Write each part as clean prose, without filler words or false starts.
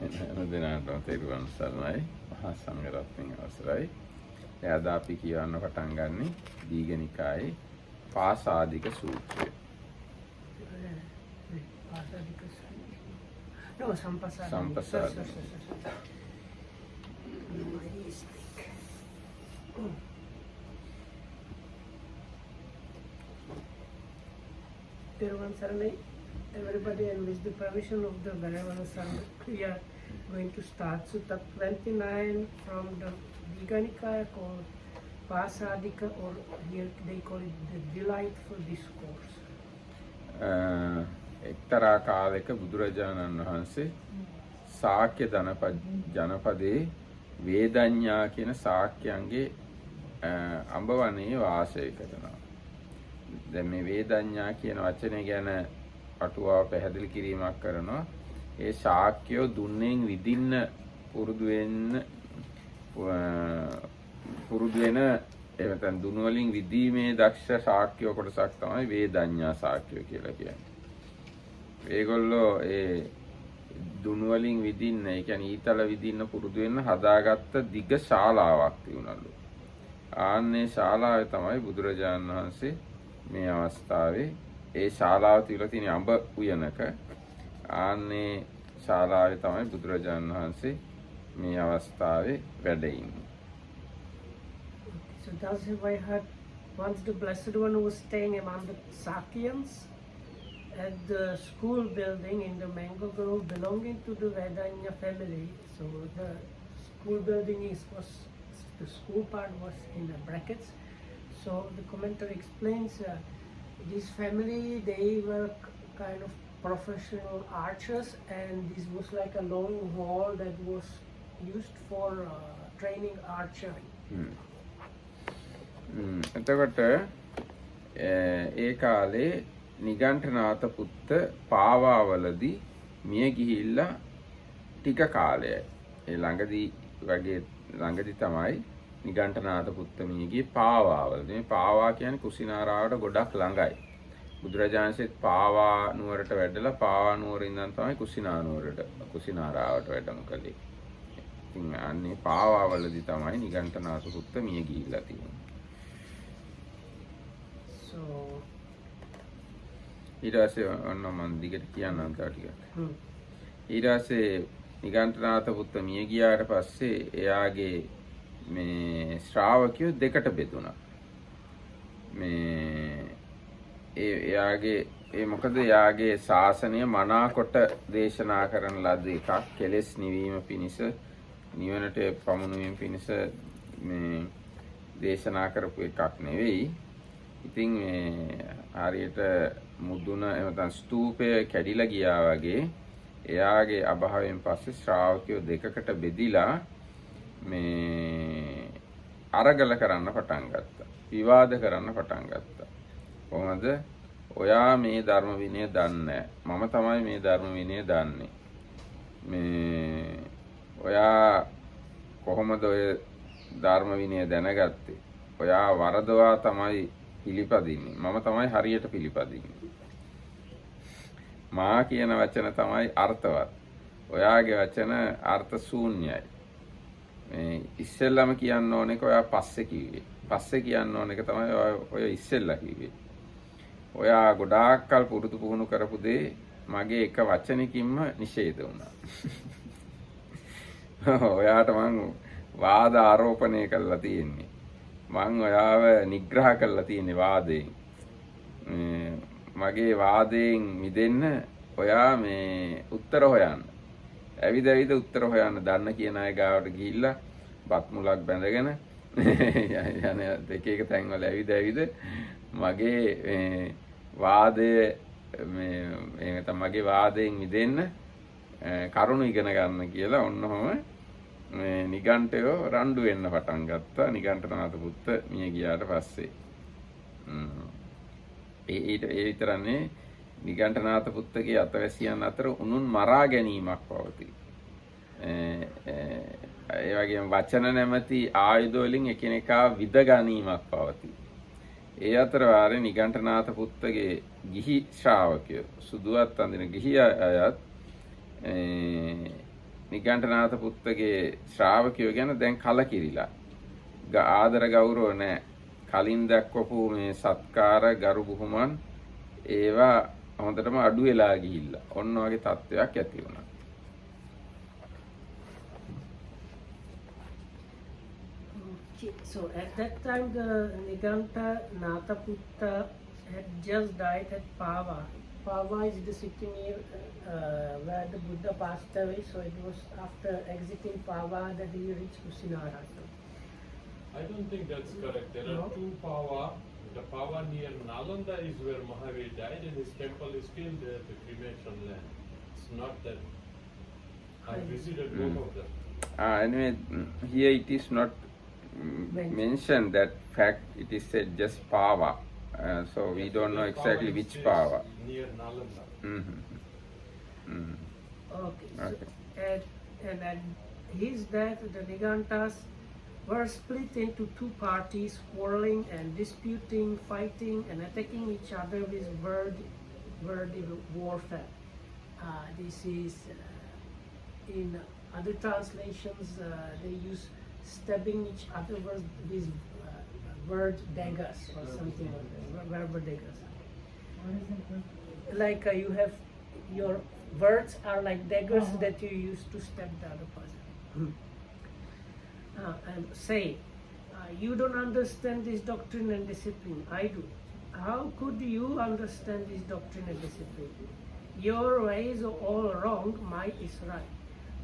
දෙනාටම තෙරුවන් සරණයි. මහා සංඝරත්නයේ අවසරයි. එයාද අපි කියවන්න පටන් ගන්නෙ දීඝනිකායේ පාසාදික සූත්‍රය. සම්පසාද. Teruvan Saranai, everybody, and with the permission of the Venerable Son, we are going to start Sutta 29 from the Dīghānikāya called Pasadika, or here they call it the delightful discourse. එක්තරා කාලයක බුදුරජාණන් වහන්සේ ශාක්‍ය ජනපදයේ වේදඤ්ඤා කියන ශාක්‍යයන්ගේ අඹවනයේ වාසය කරනවා. දැන් මේ වේදඤ්ඤා කියන වචනේ ගැන අටුවාව පැහැදිලි කිරීමක් කරනවා. ඒ ශාක්‍යෝ දුන්නෙන් විදින්න පුරුදු වෙන එහෙම දුනු වලින් විදීමේ දක්ෂ ශාක්‍යෝ කොටසක් තමයි වේදඤ්ඤා ශාක්‍යෝ කියලා කියන්නේ. ඒගොල්ලෝ ඒ දුනු වලින් විදින්න, ඒ කියන්නේ ඊතල විදින්න පුරුදු වෙන්න හදාගත්ත දිග ශාලාවක් තියුණලු. ආන්නේ ශාලාවේ තමයි බුදුරජාණන් වහන්සේ මේ අවස්ථාවේ ඒ ශාලාව තියලා තියෙන අඹ උයනක. ආන්නේ ශාලාවේ තමයි බුදුරජාණන් වහන්සේ මේ අවස්ථාවේ වැඩ ඉන්නේ. So thus have I heard once the Blessed One was staying among the Sakyans at the school building in the mango grove belonging to the Vedanya family. So the school building the school part was in the brackets. So the commentary explains this family, they were kind of professional archers, and this was like a long hall that was used for training archery. එතකොට ඒ කාලේ නිගණ්ඨනාත පුත්ත පාවාවලදී මිය ගිහිල්ලා ටික කාලයයි. ඒ ළඟදී තමයි නිගණ්ඨනාත පුත්ත මිය ගියේ පාවාවල. මේ පාවා කියන්නේ කුසිනාරාවට ගොඩක් ළඟයි. බුදුරජාණන්සේත් පාවා නුවරට වැඩලා පාවා නුවර ඉඳන් තමයි කුසිනාරාවට වැඩම කළේ. ඉතින් අන්නේ පාවාවලදී තමයි නිගණ්ඨනාත පුත්ත මිය ගිහිල්ලා තියෙන්නේ. So ඊට පස්සේ ඔන්න මම දිගට කියන්නම් තව ටිකක්. ඊට පස්සේ නිගණ්ඨනාත පුත්ත මිය ගියාට පස්සේ එයාගේ මේ ශ්‍රාවකයෝ දෙකට බෙදුණා. මොකද එයාගේ ශාසනය මනාකොට දේශනා කරන ලද එකක්. කෙලෙස් නිවීම පිණිස, නිවනට පමුණුවීම පිණිස මේ දේශනා කරපු එකක් නෙවෙයි. ඉතින් හරියට මුදුන එතන ස්තූපය කැඩිලා ගියා වගේ එයාගේ අභාවයෙන් පස්සේ ශ්‍රාවකයෝ දෙකකට බෙදිලා මේ අරගල කරන්න පටන් ගත්තා. විවාද කරන්න පටන් ගත්තා. කොහොමද? ඔයා මේ ධර්ම විනය දන්නේ නැහැ. මම තමයි මේ ධර්ම විනය දන්නේ. මේ ඔයා කොහොමද ඔය ධර්ම විනය දැනගත්තේ? ඔයා වරදවා තමයි පිළිපදින්නේ. මම තමයි හරියට පිළිපදින්නේ. මා කියන වචන තමයි අර්ථවත්. ඔයාගේ වචන අර්ථ ශූන්‍යයි. මේ ඉස්සෙල්ලාම කියන්න ඕන එක ඔයා පස්සේ කිව්වේ. පස්සේ කියන්න ඕන එක තමයි ඔය ඉස්සෙල්ලා කිව්වේ. ඔයා ගොඩාක් කල් පුරුදු පුහුණු කරපු දේ මගේ එක වචනකින්ම නිෂේධ වුණා. ඔයාට මං වාද ආරෝපණය කළා තියෙන්නේ. මං ඔයාව නිග්‍රහ කළා තියෙන්නේ වාදයෙන්. මගේ වාදයෙන් මිදෙන්න ඔයා මේ උත්තර හොයන්න. ඇවිද උත්තර හොයන්න දන්න කියන අය ගාවට ගිහිල්ලා බත් මුලක් බැඳගෙන යන එක තැන්වල ඇවිද මගේ වාදය මගේ වාදයෙන් මිදෙන්න කරුණු ඉගෙන ගන්න කියලා ඔන්නෝම නිගණ්ඨයෝ රණ්ඩු වෙන්න පටන් ගත්තා. නිගණ්ඨනාත පුත්ත මිය ගියාට පස්සේ ඒ විතරනේ නිගණ්ඨනාත පුත්තගේ අතවැසියන් අතර උනුන් මරා ගැනීමක් පවතී. ඒ වගේම වචන නැමැති ආයුධ වලින් එකිනෙකා විද ගැනීමක් පවතී. ඒ අතර වාරේ නිගණ්ඨනාත පුත්තගේ ගිහි ශ්‍රාවකයෝ සුදුවත් අඳින ගිහි අයත් නිගණ්ඨනාථ පුත්තගේ ශ්‍රාවකයෝ ගැන දැන් කලකිරිලා. ආදර ගෞරව නැහැ. කලින් දක්වපු මේ සත්කාර ගරු බුහුමන් ඒවා හොඳටම අඩු වෙලා ගිහිල්ලා. ඔන්න වගේ තත්ත්වයක් ඇති වුණා. So at that time the Niganta Nathaputta had just died at Pava. Pava is the city near where the Buddha passed away, so it was after exiting Pava that he reached Kusinara. So, I don't think that's correct. There are two Pava. The Pava near Nalanda is where Mahavir died and his temple is still there, the cremation land. It's not that. I visited both of them. Anyway, here it is not mentioned that fact. It is said just Pava. So we don't know exactly which Pava. Near Nalanda. Okay. So at his death, the Nigantas were split into two parties, quarreling and disputing, fighting and attacking each other with wordy warfare. This is in other translations they use stabbing each other with word daggers or something like that, verbal daggers. Like you have your words are like daggers that you use to stab the other person. And say, you don't understand this doctrine and discipline. I do. How could you understand this doctrine and discipline? Your ways are all wrong, mine is right.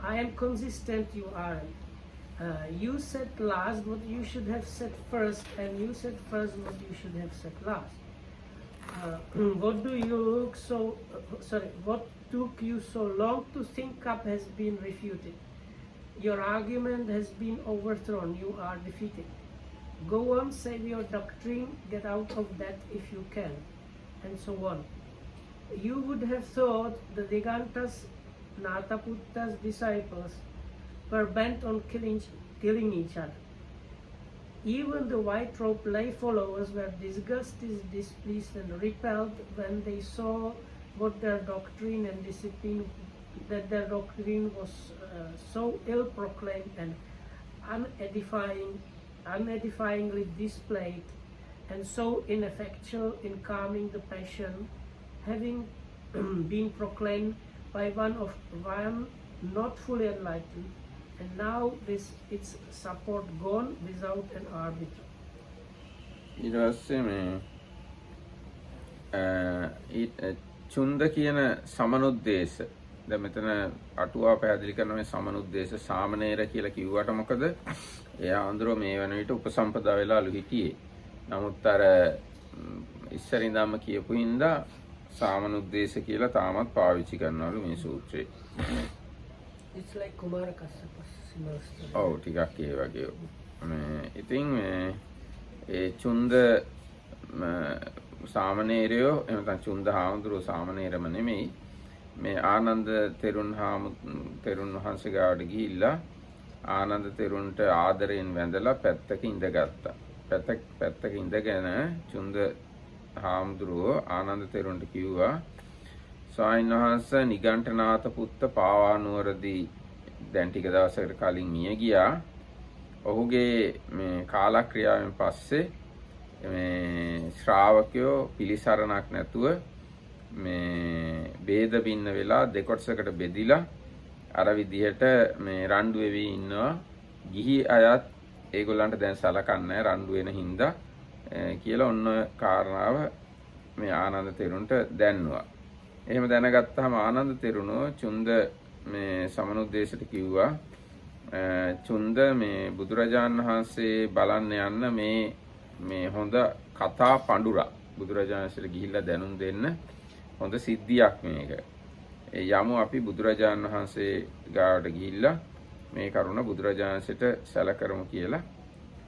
I am consistent, you aren't. You said last what you should have said first, and you said first what you should have said last. What do you look so? What took you so long to think up has been refuted. Your argument has been overthrown. You are defeated. Go on, save your doctrine. Get out of that if you can, and so on. You would have thought the Nigantas Nathaputta's disciples were bent on killing each other. Even the white robe lay followers were disgusted, displeased and repelled when they saw what their doctrine and discipline, that their doctrine was so ill proclaimed and unedifyingly displayed, and so ineffectual in calming the passion, having been proclaimed by one not fully enlightened, and now this its support gone without an arbiter. ඊට පස්සේ මේ චුන්ද කියන සමනුද්දේශ දැන් මෙතන අටුවා පැහැදිලි කරන මේ සමනුද්දේශ සාමණේර කියලා කිව්වට මොකද එයා අඳුර මේ වෙන විට උපසම්පදා වෙලාලු හිටියේ. නමුත් අර ඉස්සරින්දාම කියපු හින්දා සාමනුද්දේශ කියලා තාමත් පාවිච්චි කරනවලු මේ සූත්‍රේ. It's like Kumara Kassapa's similar story. ඔව් ටිකක් ඒ වගේ. මේ ඉතින් ඒ චුන්ද සාමණේරයෝ එහෙම නැත්නම් චුන්ද හාමුදුරුවෝ සාමණේරම නෙමෙයි මේ ආනන්ද තෙරුන් වහන්සේ ගාවට ගිහිල්ලා ආනන්ද තෙරුන්ට ආදරයෙන් වැඳලා පැත්තක ඉඳගත්තා. පැත්තක ඉඳගෙන චුන්ද හාමුදුරුවෝ ආනන්ද තෙරුන්ට කිව්වා ස්වාමීන් වහන්සේ නිගණ්ඨනාථ පුත්ත පාවා නුවරදී දැන් ටික දවසකට කලින් මිය ගියා. ඔහුගේ මේ කාලක්‍රියාවෙන් පස්සේ මේ ශ්‍රාවකයෝ පිළිසරණක් නැතුව මේ ભેද බින්න වෙලා දෙකොටසකට බෙදිලා අර විදිහට මේ රණ්ඩු වෙවි ඉන්නවා. ගිහි අයත් ඒගොල්ලන්ට දැන් සලකන්නේ රණ්ඩු වෙන හින්දා කියලා ඔන්න කාරණාව මේ ආනන්ද තෙරුන්ට දැන්නුවා. එහෙම දැනගත්තාම ආනන්ද තෙරුණෝ චුන්ද මේ සමනුද්දේශයට කිව්වා චුන්ද මේ බුදුරජාණන් වහන්සේ බලන්න යන්න මේ හොඳ කතා පඬුරා බුදුරජාණන්සේට ගිහිල්ලා දැනුම් දෙන්න හොඳ සිද්ධියක් මේක. යමු අපි බුදුරජාණන් වහන්සේ ගාවට ගිහිල්ලා මේ කරුණ බුදුරජාණන්සේට සැලකරමු කියලා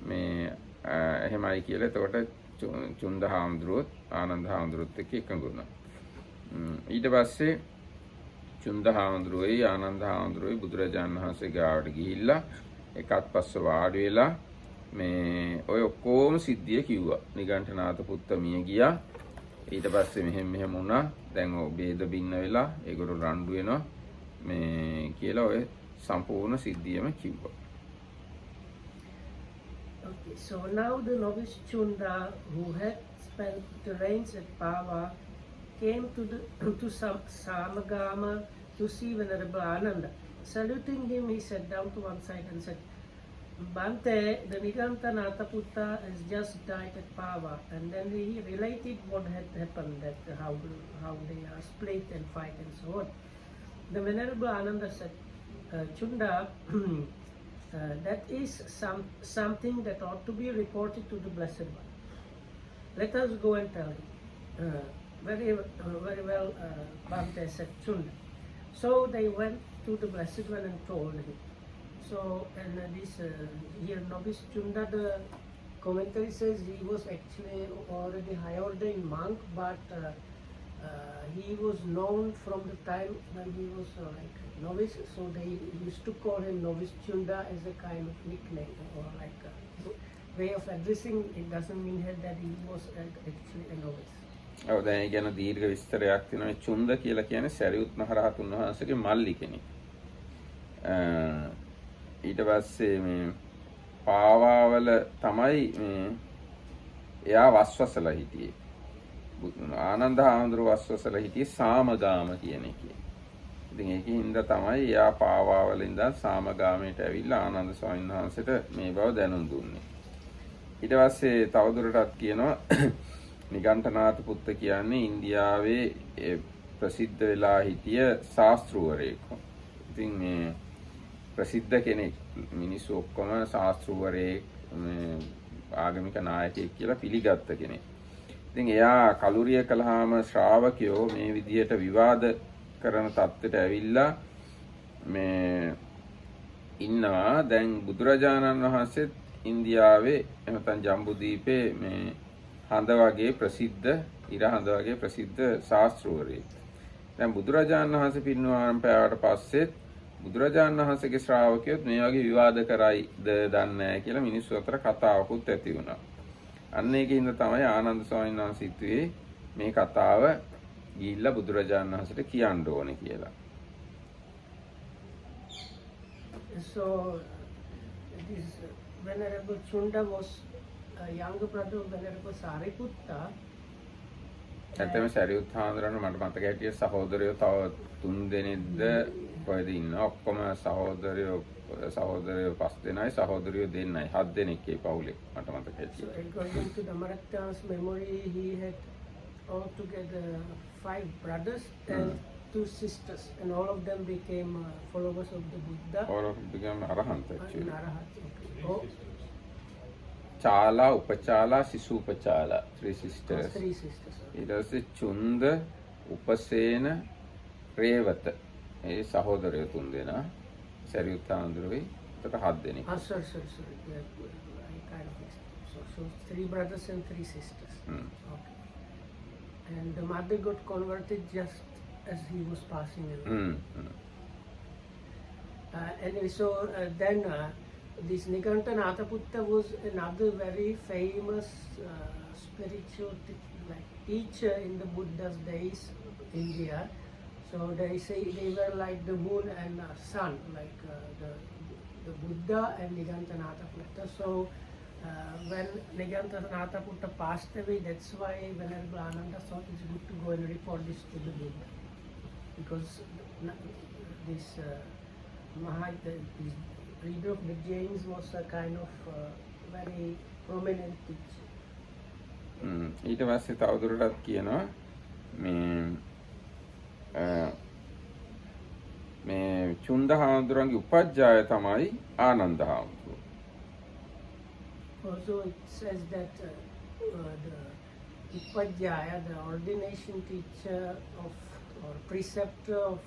මේ එහෙමයි කියලා. එතකොට චුන්ද හාමුදුරුවොත් ආනන්ද හාමුදුරුවොත් එක්ක එකඟ වුණා. ඊට පස්සේ චුන්ද හාමුදුරුවෝයි ආනන්ද හාමුදුරුවෝයි බුදුරජාණන් වහන්සේ ගාවට ගිහිල්ලා එකත් පස්ස වාඩි වෙලා මේ ඔය ඔක්කොම සිද්ධිය කිව්වා. නිගණ්ඨනාථ පුත්ත මිය ගියා. ඊට පස්සේ මෙහෙම වුණා. දැන් ඔය ભેද බින්න වෙලා ඒගොල්ලෝ රණ්ඩු වෙනවා මේ කියලා ඔය සම්පූර්ණ සිද්ධියම කිව්වා. Okay, so now the novice Chunda, who had spent the rains at Pava, came to Samagama to see Venerable Ananda. Saluting him, he sat down to one side and said, Bante, the Nigantanataputta has just died at Pava. And then he related what had happened, that how they are split and fight and so on. The Venerable Ananda said, Chunda, that is something that ought to be reported to the Blessed One. Let us go and tell him. Very well, Bhante said, Chunda. So they went to the Blessed One and told him. So, and this here novice Chunda, the commentary says he was actually already high ordained monk, but he was known from the time when he was like novice, so they used to call him novice Chunda as a kind of nickname or like a way of addressing. It doesn't mean that he was actually a novice. ඔව් දැන් ඒ ගැන දීර්ඝ විස්තරයක් තියෙනවා. චුන්ද කියලා කියන්නේ සරියුත් මහ රහතුන් වහන්සේගේ මල්ලි කෙනෙක්. ඊට පස්සේ මේ පාවාවල තමයි එයා වස්වසලා හිටියේ. ආනන්ද හාමුදුරුවෝ වස්වසලා හිටියේ සාමගාම කියන එකේ. ඉතින් ඒකේ හින්දා තමයි එයා පාවාවල ඉඳන් සාමගාමයට ඇවිල්ලා ආනන්ද ස්වාමීන් වහන්සේට මේ බව දැනුම් දුන්නේ. ඊට පස්සේ තවදුරටත් කියනවා නිගණ්ඨනාථ පුත්ත කියන්නේ ඉන්දියාවේ ප්‍රසිද්ධ වෙලා හිටිය ශාස්ත්‍රූවරයෙක්. ඉතින් මේ ප්‍රසිද්ධ කෙනෙක් මිනිස්සු ඔක්කොම ශාස්ත්‍රූවරයෙක් ආගමික නායකයෙක් කියලා පිළිගත්ත කෙනෙක්. ඉතින් එයා කලුරිය කළාම ශ්‍රාවකයෝ මේ විදියට විවාද කරන තත්ත්වයට ඇවිල්ලා මේ ඉන්නවා. දැන් බුදුරජාණන් වහන්සේත් ඉන්දියාවේ එනතන් ජම්බුදීපේ මේ හඳ වගේ ප්‍රසිද්ධ ඉර හඳ වගේ ප්‍රසිද්ධ ශාස්ත්‍රූවරයෙක්. දැන් බුදුරජාණන් වහන්සේ පිරිනිවන් පෑවට පස්සෙත් බුදුරජාණන් වහන්සේගේ ශ්‍රාවකයොත් මේ වගේ විවාද කරයිද දන්නේ නැහැ කියලා මිනිස්සු අතර කතාවකුත් ඇති වුණා. අන්න ඒකින්ද තමයි ආනන්ද ස්වාමීන් වහන්සේ හිතුවේ මේ කතාව ගිහිල්ලා බුදුරජාණන් වහන්සේට කියන්න ඕනේ කියලා. So this Venerable Chunda was a younger brother of Venerable Sariputta. ඇත්තම සරියුත් හාමුදුරනේ මට මතක හිටියේ සහෝදරයෝ තව 3 දෙනෙක්ද කොහෙද ඉන්නවා. ඔක්කොම සහෝදරයෝ 5 දෙනයි සහෝදරියෝ 2යි 7 දෙනෙක් ඒ පවුලේ මට මතක හිටියේ. So according to Dhammaratya's memory, he had altogether 5 brothers and 2 sisters, and all of them became followers of the Buddha. All of them became arahant actually. Arahant. Three Oh, sisters. Chala, Upachala, Sisupachala, 3 sisters. 3 sisters. ඊට පස්සේ චුන්ද, උපසේන, රේවත. ඒ සහෝදරයෝ 3 දෙනා. සරියුත් හාමුදුරුවෝ එතකොට 7 දෙනෙක්. Sorry. Yeah, I kind of mixed up. So 3 brothers and 3 sisters. Okay. And the mother got converted just as he was passing away. Anyway, so then this Nigantanataputta was another very famous spiritual teacher in the Buddha's days, India. So they say they were like the moon and sun, like the Buddha and Nigantanataputta. So when Nigantanataputta passed away, that's why Venerable Ananda thought it's good to go and report this to the Buddha, because this this leader of the Jains was a kind of very prominent teacher. ඊට පස්සේ තවදුරටත් කියනවා මේ චුන්ද හාමුදුරන්ගේ උපජ්ජාය තමයි ආනන්ද හාමුදුරුවෝ. Also it says that the Upajjaya, the ordination teacher of or preceptor of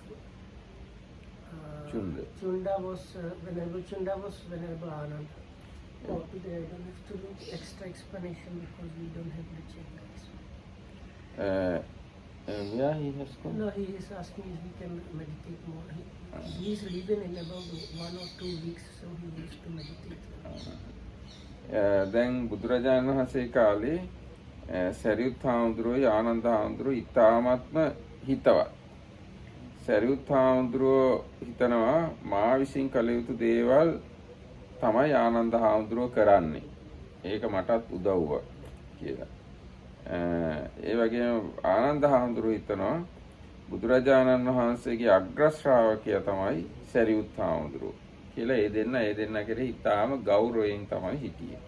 Chunda was Venerable Chunda was Venerable Ananda. Oh, today I don't have to do extra explanation because we don't have the chambers. Yeah, he has come. No, he is asking if we can meditate more. He is leaving in about 1 or 2 weeks, so he needs to meditate. දැන් බුදුරජාණන් වහන්සේ කාලේ සරියුත් හාමුදුරුවෝ ආනන්ද හාමුදුරුවෝ ඉතාමත්ම හිතවත් සරියුත් හාමුදුරුවෝ හිතනවා මා විසින් කළ යුතු දේවල් තමයි ආනන්ද හාමුදුරුවෝ කරන්නේ. ඒක මටත් උදව්වක් කියලා. ඒ වගේම ආනන්ද හාමුදුරුවෝ හිතනවා බුදුරජාණන් වහන්සේගේ අග්‍ර ශ්‍රාවකයා තමයි සරියුත් හාමුදුරුවෝ කියලා. ඒ දෙන්න කෙරෙහි ඉතාම ගෞරවයෙන් තමයි හිටියේ.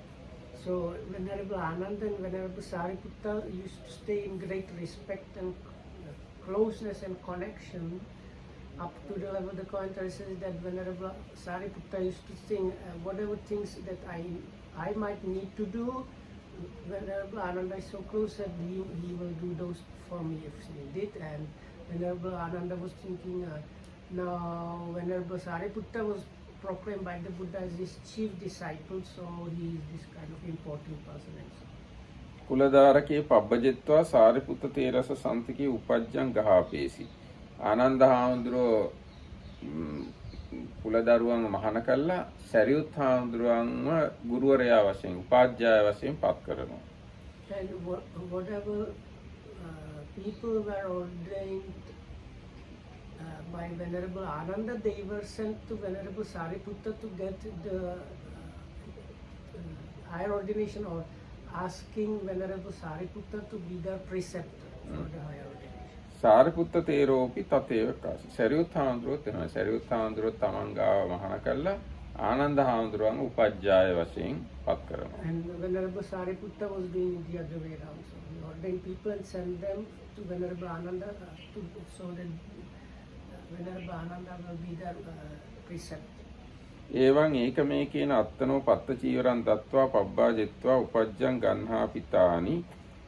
So Venerable Ananda and Venerable Sariputta used to stay in great respect and closeness and connection up to the level the commentary says that Venerable Sariputta used to think whatever things that I might need to do, Venerable Ananda is so close that he will do those for me if needed. And Venerable Ananda was thinking now Venerable Sariputta was proclaimed by the Buddha as his chief disciple, so he is this kind of important person. කුලදාරකේ පබ්බජෙත්වා Sariputta තේරස සන්තිකේ උපජ්ජං ගහාපේසි. Ananda හාමුදුරුවෝ කුලදරුවන් මහාන කළා සරියුත් හාමුදුරුවන්ව ගුරුවරයා වශයෙන් උපාධ්‍යාය වශයෙන් පත් කරනවා. And whatever people were ordained by Venerable Ananda, they were sent to Venerable Sariputta to get the higher ordination or asking Venerable Sariputta to be their preceptor for the higher ordination. Sariputta තේරෝපි තතේව කාසි. සරියුත් හාමුදුරුවෝ තමයි. සරියුත් හාමුදුරුවෝ තමන් ගාව මහාන කළා ආනන්ද හාමුදුරුවන් උපජ්ජාය වශයෙන් පත් කරනවා. And Venerable Sariputta was doing the other way around. So he ordained people and sent them to Venerable Ananda so that Venerable Ananda will be their preceptor. එවං ඒකමේකේන අත්තනෝ පත්ත චීවරං දත්වා පබ්බා ජෙත්වා උපජ්ජං ගන්හා පිතානි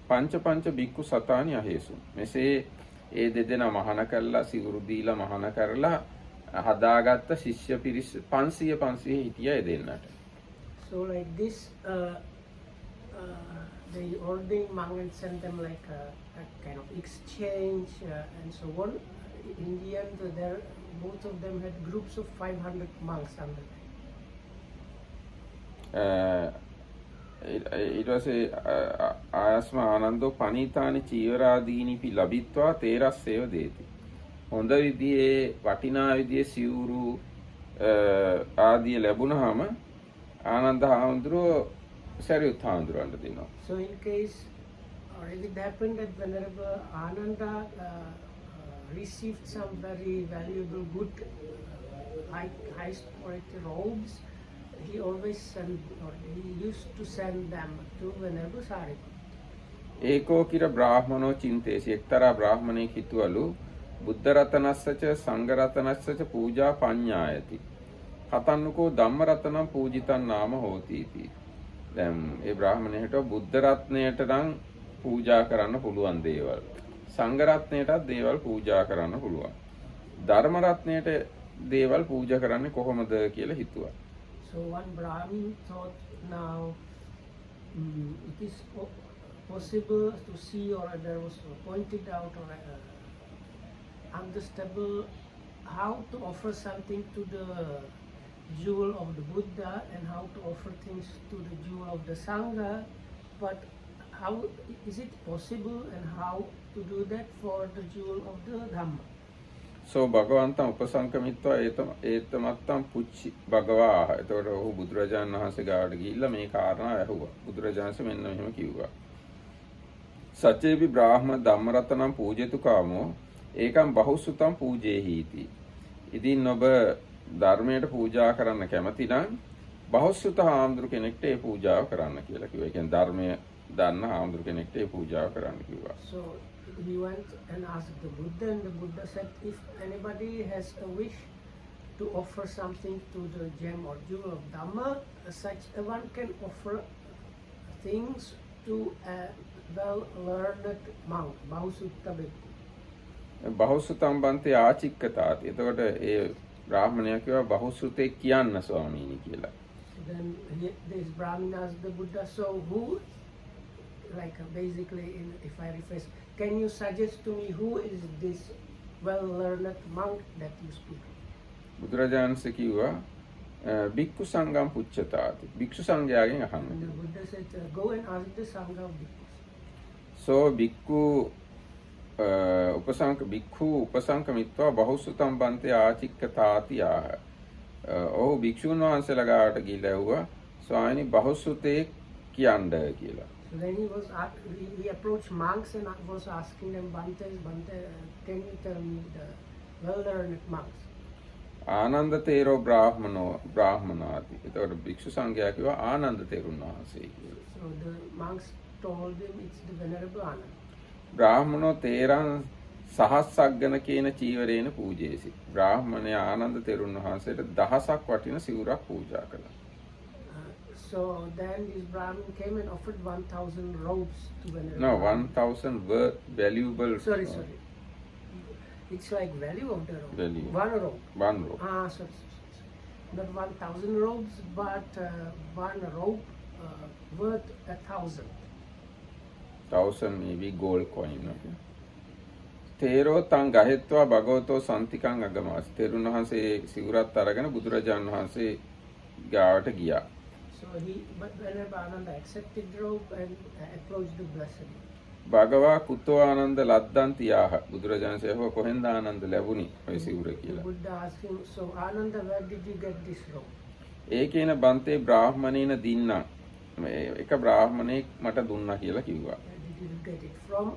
පංච පංච බික්කු සතානි අහේසු. මෙසේ ඒ දෙදෙනා මහාන කළා සිවුරු දීලා මහාන කරලා හදාගත්ත ශිෂ්‍ය පිරිස 500 හිටියා ඒ දෙන්නට. So like this they ordained monks and sent them like a kind of exchange and so on. In the end, both of them had groups of 500 monks under them. ඊට පස්සේ ආයස්ම ආනන්දෝ පනීතානි චීවරාදීනිපි ලබිත්වා තේරස්සේව දේති. හොඳ විදිහේ වටිනා විදිහේ සිවුරු ආදිය ලැබුණාම ආනන්ද හාමුදුරුවෝ සරියුත් හාමුදුරුවන්ට දෙනවා. So in case, or if it happened that Venerable Ananda received some very valuable, good, high quality robes, he always sent, or he used to send them to Venerable Sariputta. ඒකෝ කිර බ්‍රාහ්මනෝ චින්තේසි. එක්තරා බ්‍රාහ්මණයෙක් හිතුවලු බුද්ධ රතනස්සච සංඝ රතනස්සච පූජා පඤ්ඤායති. කතන්නකෝ ධම්ම රතනම් පූජිතං නාම හෝති इति. දැන් ඒ බ්‍රාහ්මණයට බුද්ධ රත්නයට නම් පූජා කරන්න පුළුවන් දේවල්. සංඝ රත්නයටත් දේවල් පූජා කරන්න පුළුවන්. ධර්ම රත්නයට දේවල් පූජා කරන්නේ කොහොමද කියලා හිතුවා. So one Brahmin thought now it is possible to see, or there was pointed out or understandable how to offer something to the jewel of the Buddha and how to offer things to the jewel of the Sangha, but how is it possible and how to do that for the jewel of the Dhamma? So භගවන්තං උපසංකමිත්වා ඒතමත්තං පුච්චි භගවාහ. එතකොට ඔහු බුදුරජාණන් වහන්සේ ගාවට ගිහිල්ලා මේ කාරණා ඇහුවා. බුදුරජාණන්සේ මෙන්න මෙහෙම කිව්වා. සච්චේපි බ්‍රාහ්ම ධම්මරතනම් පූජිතු කාමෝ ඒකම් බහුසුතම් පූජේහීති. ඉතින් ඔබ ධර්මයට පූජා කරන්න කැමති නම් බහුසුත හාමුදුරු කෙනෙක්ට ඒ පූජාව කරන්න කියලා කිව්වා. ඒ කියන්නේ ධර්මය දන්න හාමුදුරු කෙනෙක්ට ඒ පූජාව කරන්න කිව්වා. So he went and asked the Buddha, and the Buddha said, if anybody has a wish to offer something to the gem or jewel of Dhamma, such a one can offer things to a well-learned monk, Bahusutta Bhikkhu. බහුසුතම් බන්තේ ආචික්කතාති. එතකොට ඒ බ්‍රාහ්මණයා කිව්වා බහුසුතේ කියන්න ස්වාමීනි කියලා. Then this Brahmin asked the Buddha, so who, like basically, if I rephrase, can you suggest to me who is this well-learned monk that you speak of? බුදුරජාණන්සේ කිව්වා බික්කු සංඝම් පුච්චතාති. භික්ෂු සංඝයාගෙන් අහන්න. And the Buddha said, go and ask the Sangha of Bhikkhus. So බික්කු උපසංක භික්ඛු උපසංකමිත්වා බහුසුතම් බන්තේ ආචික්කතාති ආහ. ඔහු භික්ෂුන් වහන්සේලා ගාවට ගිහිල්ලා ඇහුවා ස්වාමීනි බහුසුතේ කියන්න කියලා. So then he approached monks and was asking them, Bante, can you tell me the well-learned monks? Ananda තේරෝ බ්‍රාහ්මනාති. එතකොට භික්ෂු සංඝයා කිව්වා ආනන්ද තේරුන් වහන්සේ කියලා. So the monks told him it's the Venerable Ananda. බ්‍රාහ්මනෝ තේරං සහස්සග්ගන කියන චීවරේන පූජේසි. බ්‍රාහ්මණයා ආනන්ද තෙරුන් වහන්සේට දහසක් වටින සිවුරක් පූජා කළා. So then this Brahmin came and offered 1,000 robes to Venerable. No, 1,000 valuable. Sorry. It's like value of the robe. Value. One robe. One robe. Sorry. Not 1,000 robes, but one robe worth 1,000. 1,000 maybe gold coin. Okay. තේරෝ තං ගහෙත්වා භගවතෝ සම්තිකං අගමාස්. තෙරුන් වහන්සේ සිවුරත් අරගෙන බුදුරජාණන් වහන්සේ ගාවට ගියා. So but Venerable Ananda accepted the robe and approached the blessed. භගවා කුතෝ ආනන්ද ලද්දන් තියාහ. බුදුරජාණන් වහන්සේ කොහෙන්ද ආනන්ද ලැබුණි ඔය සිවුර කියලා. Buddha asked him, so Ananda, where did you get this robe? ඒකේන බන්තේ බ්‍රාහ්මණේන දින්නා. එක බ්‍රාහ්මණෙක් මට දුන්නා කියලා කිව්වා. Where did you get it from?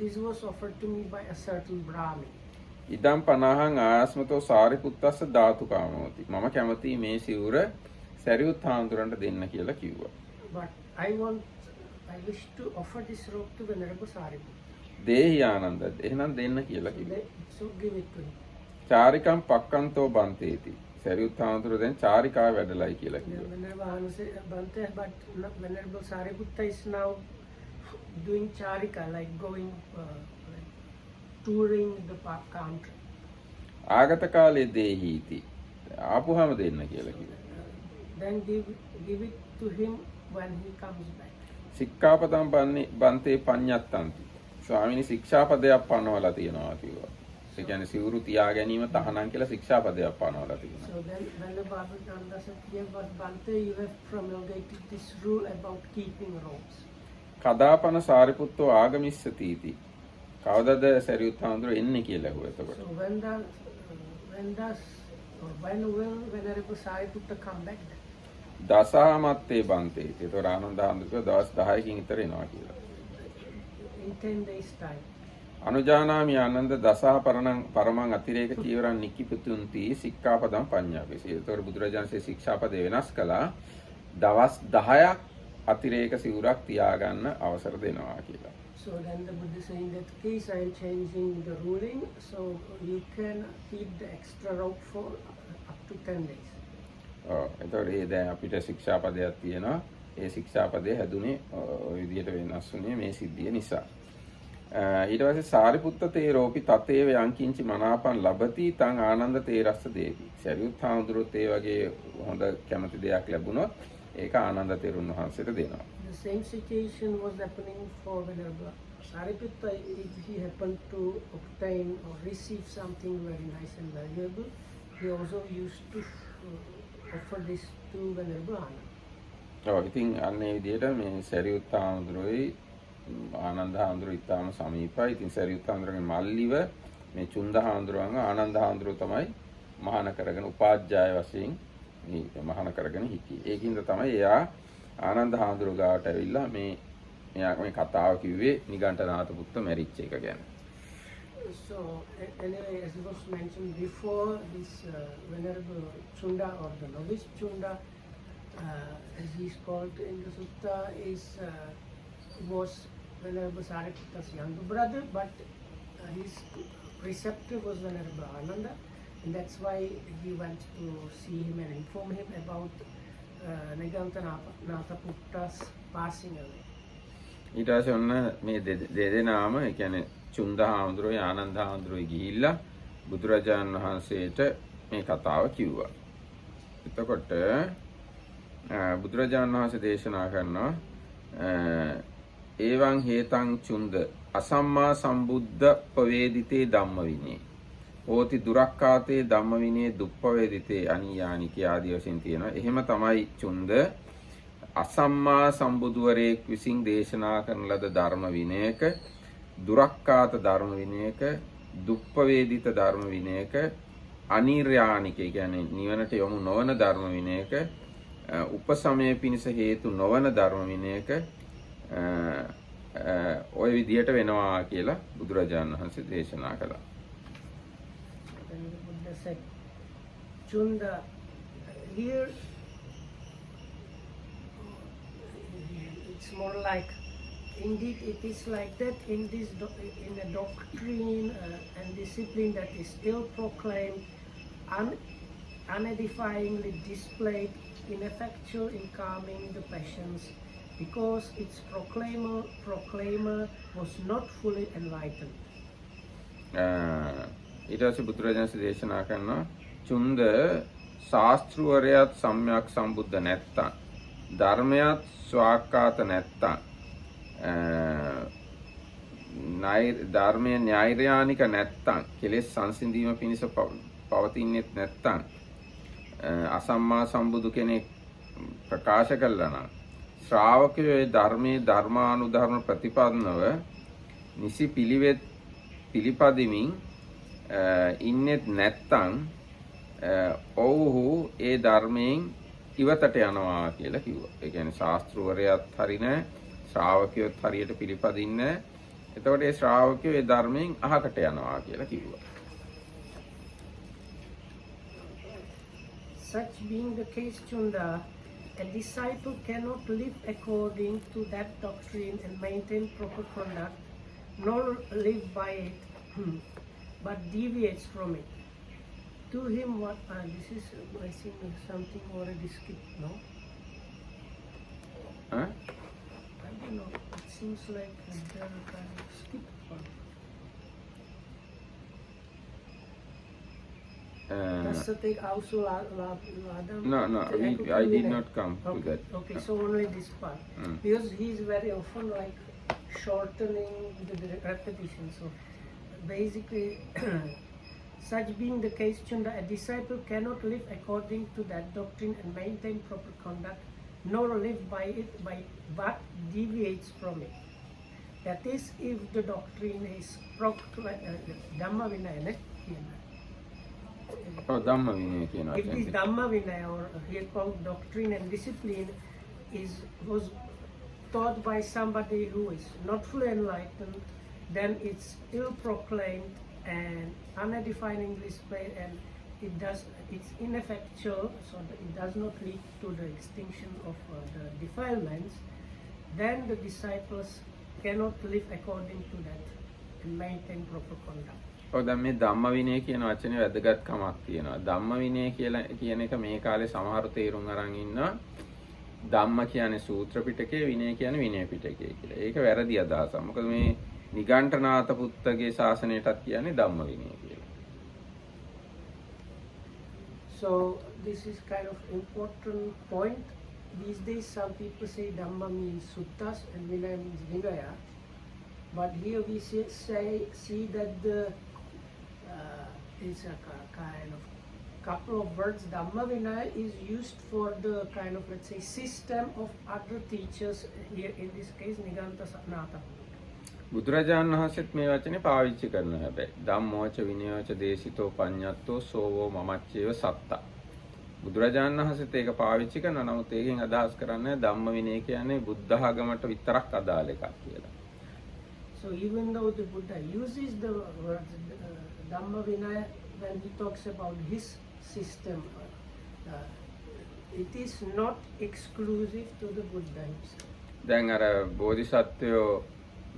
This was offered to me by a certain Brahmin. ඉදම් 50න් ආයස්මතෝ සාරිපුත්තස්ස ධාතුකාමෝති. මම කැමති මේ සිවුර සරියුත් හාමුදුරන්ට දෙන්න කියලා කිව්වා. But I wish to offer this robe to Venerable Sariputta. දේහි Ananda එහෙනම් දෙන්න කියලා කිව්වා. So give it to him. චාරිකම් පක්කන්තෝ බන්තේති. Sariyut හාමුදුර දැන් චාරිකාව වැඩලයි කියලා කිව්වා. Venerable Ananda said, Bante, but Venerable Sariputta is now doing charika, like going like touring the country. ආගත කාලේ දේහිති. ආපුහම දෙන්න කියලා කිව්වා. Then give it to him when he comes back. සික්ඛාපදම් බන්තේ පඤ්ඤත්තන්ති. ස්වාමීනි ශික්ෂාපදයක් පනවලා තියෙනවා කිව්වා. ඒ කියන්නේ සිවුරු තියා ගැනීම තහනම් කියලා ශික්ෂාපදයක් පනවලා තියෙනවා. So then Venerable Ananda said, yeah, but Bante, you have promulgated this rule about keeping robes. කදාපන සාරිපුත්තෝ ආගමිස්සතිති. කවදද සරියුත් හාමුදුරුවෝ එන්නේ කියලා ඇහුවා එතකොට. So when will Venerable Sariputta come back then? දසහමත්තේ බන්තේති. ඒතකොට ආනන්ද හාමුදුරුවෝ දවස් 10කින් විතර එනවා කියලා. In 10 days time. අනුජානාමි ආනන්ද දසහ පරමං අතිරේක චීවරං නික්කිපුතුන්ති සික්ඛාපදම් පඤ්ඤාපේසි. ඒතකොට බුදුරජාණන්සේ ශික්ෂාපදේ වෙනස් කළා. දවස් 10ක් අතිරේක සිවුරක් තියාගන්න අවසර දෙනවා කියලා. So then the Buddha saying that case I am changing the ruling, so you can keep the extra rope for up to 10 days. එතකොට ඒ දැන් අපිට ශික්ෂාපදයක් තියෙනවා. ඒ ශික්ෂාපදේ හැදුනේ ඔය විදිහට වෙනස් වුණේ මේ සිද්ධිය නිසා. ඊට පස්සේ සාරිපුත්ත තේරෝපි තතේව යංකින්චි මනාපං ලබති තං ආනන්ද තේරස්ස දේවි. සරියුත් හාමුදුරුවෝත් ඒ වගේ හොඳ කැමති දෙයක් ලැබුණොත් ඒක ආනන්ද තෙරුන් වහන්සේට දෙනවා. The same situation was happening for Venerable Sariputta. If he happened to obtain or receive something very nice and valuable, he also used to offer this to Venerable Ananda. ඉතින් අන්න ඒ විදිහට මේ සරියුත් හාමුදුරුවෝයි ආනන්ද හාමුදුරුවෝ ඉතාම සමීපයි. ඉතින් සරියුත් හාමුදුරුවෝගේ මල්ලිව මේ චුන්ද හාමුදුරුවන්ව ආනන්ද හාමුදුරුවෝ තමයි මහාන කරගෙන උපාධ්‍යාය වශයෙන් මහාන කරගෙන හිටියේ. ඒකින්ද තමයි එයා ආනන්ද හාමුදුරුවෝ ගාවට ඇවිල්ලා මෙයා මේ කතාව කිව්වේ නිගණ්ඨනාථ පුත්ත මැරිච් එක ගැන. So anyway, as was mentioned before, this Venerable Chunda or the novice Chunda, as he is called in the sutta, was Venerable Sariputta's younger brother, but his preceptor was Venerable Ananda, and that's why he went to see him and inform him about Niganthanatha Putta's passing away. ඊට පස්සේ ඔන්න මේ දෙදෙනාම ඒ කියන්නේ චුන්ද හාමුදුරුවෝ ආනන්ද හාමුදුරුවෝ ගිහිල්ලා බුදුරජාණන් වහන්සේට මේ කතාව කිව්වා. එතකොට බුදුරජාණන් වහන්සේ දේශනා කරනවා ඒවං හේතං චුන්ද අසම්මා සම්බුද්ධ පවේදිතේ ධම්ම විනේ ඕති දුරක්ඛාතේ ධම්ම විනේ දුප්පවේදිතේ අනියානිකී ආදී වශයෙන් තියෙනවා. එහෙම තමයි චුන්ද අසම්මා සම්බුදුවරයෙක් විසින් දේශනා කරන ලද ධර්ම විනයක දුරක්කාත ධර්ම විනයක, දුප්පවේදිත ධර්ම විනයක, අනිර්යානික කියන්නේ නිවනට යොමු නොවන ධර්ම විනයක, උපසමය පිණිස හේතු නොවන ධර්ම විනයක ඔය විදියට වෙනවා කියලා බුදුරජාණන් වහන්සේ දේශනා කළා. When the Buddha said, Chunda, here it's more like, indeed it is like that in this in a doctrine and discipline that is still proclaimed, unedifyingly displayed, ineffectual in calming the passions, because its proclaimer was not fully enlightened. ඊට පස්සේ බුදුරජාණන් දේශනා කරනවා චුන්ද ශාස්ත්‍රවරයාත් සම්‍යක් සම්බුද්ධ නැත්තම් ධර්මයක් ස්වාක්කාත නැත්තම් ධර්මයේ න්‍යායානික නැත්තම් කෙලෙස් සංසිඳීම පිණිස පවතින්නේ නැත්තම් අසම්මා සම්බුදු කෙනෙක් ප්‍රකාශ කළා නම් ශ්‍රාවකයෝ ධර්මයේ ධර්මානුධර්ම ප්‍රතිපන්නව නිසි පිළිවෙත් පිළිපදිමින් ඉන්නෙත් නැත්තම් ඔව්හු ඒ ධර්මයෙන් ඉවතට යනවා කියලා කිව්වා. ඒ කියන්නේ ශාස්ත්‍රවරයාත් හරි නැහැ, ශ්‍රාවකයොත් හරියට පිළිපදින්නේ නැහැ. එතකොට ඒ ශ්‍රාවකයෝ ඒ ධර්මයෙන් අහකට යනවා කියලා කිව්වා. Such being the case, Chunda, a disciple cannot live according to that doctrine and maintain proper conduct, nor live by it, but deviates from it. To him, what this is, I think something already skipped, no? Huh? I don't know. It seems like there kind of skipped one. Pasadika also No, I did not come to okay. that. Okay, so only this part. Because he is very often like shortening the repetition. So basically, such being the case, Chunda, a disciple cannot live according to that doctrine and maintain proper conduct, nor live by it, but deviates from it. That is, if the doctrine is Dhamma Vinaya, ධම්ම විනය කියනවා. if this Dhamma Vinaya, or here called doctrine and discipline, was taught by somebody who is not fully enlightened, then it's ill proclaimed and unedifyingly displayed, and it's ineffectual, so that it does not lead to the extinction of the defilements. Then the disciples cannot live according to that and maintain proper conduct. ඔව් දැන් මේ ධම්ම විනය කියන වචනේ වැදගත්කමක් තියෙනවා. ධම්ම විනය කියලා කියන එක මේ කාලේ සමහර තේරුම් අරන් ඉන්නවා. ධම්ම කියන්නේ සූත්‍ර පිටකේ, විනය කියන්නේ විනය පිටකේ කියලා. ඒක වැරදි අදහසක්. මොකද මේ නිගණ්ඨනාත පුත්තගේ ශාසනයටත් කියන්නේ ධම්ම විනය කියලා. So this is kind of important point. These days some people say Dhamma means suttas and Vinaya means Vinaya. But here we see that is a kind of couple of words. Dhamma Vinaya is used for the kind of, let's say, system of other teachers, here in this case Niganta Nata. බුදුරජාණන් වහන්සේත් මේ වචනේ පාවිච්චි කරනවා. හැබැයි ධම්මෝච විනයෝච දේශිතෝ පඤ්ඤත්තෝ සෝවෝ මමච්චේව සත්තා. බුදුරජාණන් වහන්සේත් ඒක පාවිච්චි කරනවා. නමුත් ඒකෙන් අදහස් කරන්නේ ධම්ම විනය කියන්නේ බුද්ධ ආගමට විතරක් අදාළ එකක් කියලා. So even though the Buddha uses the word Dhamma Vinaya when he talks about his system, it is not exclusive to the Buddha himself. දැන් අර බෝධිසත්වයෝ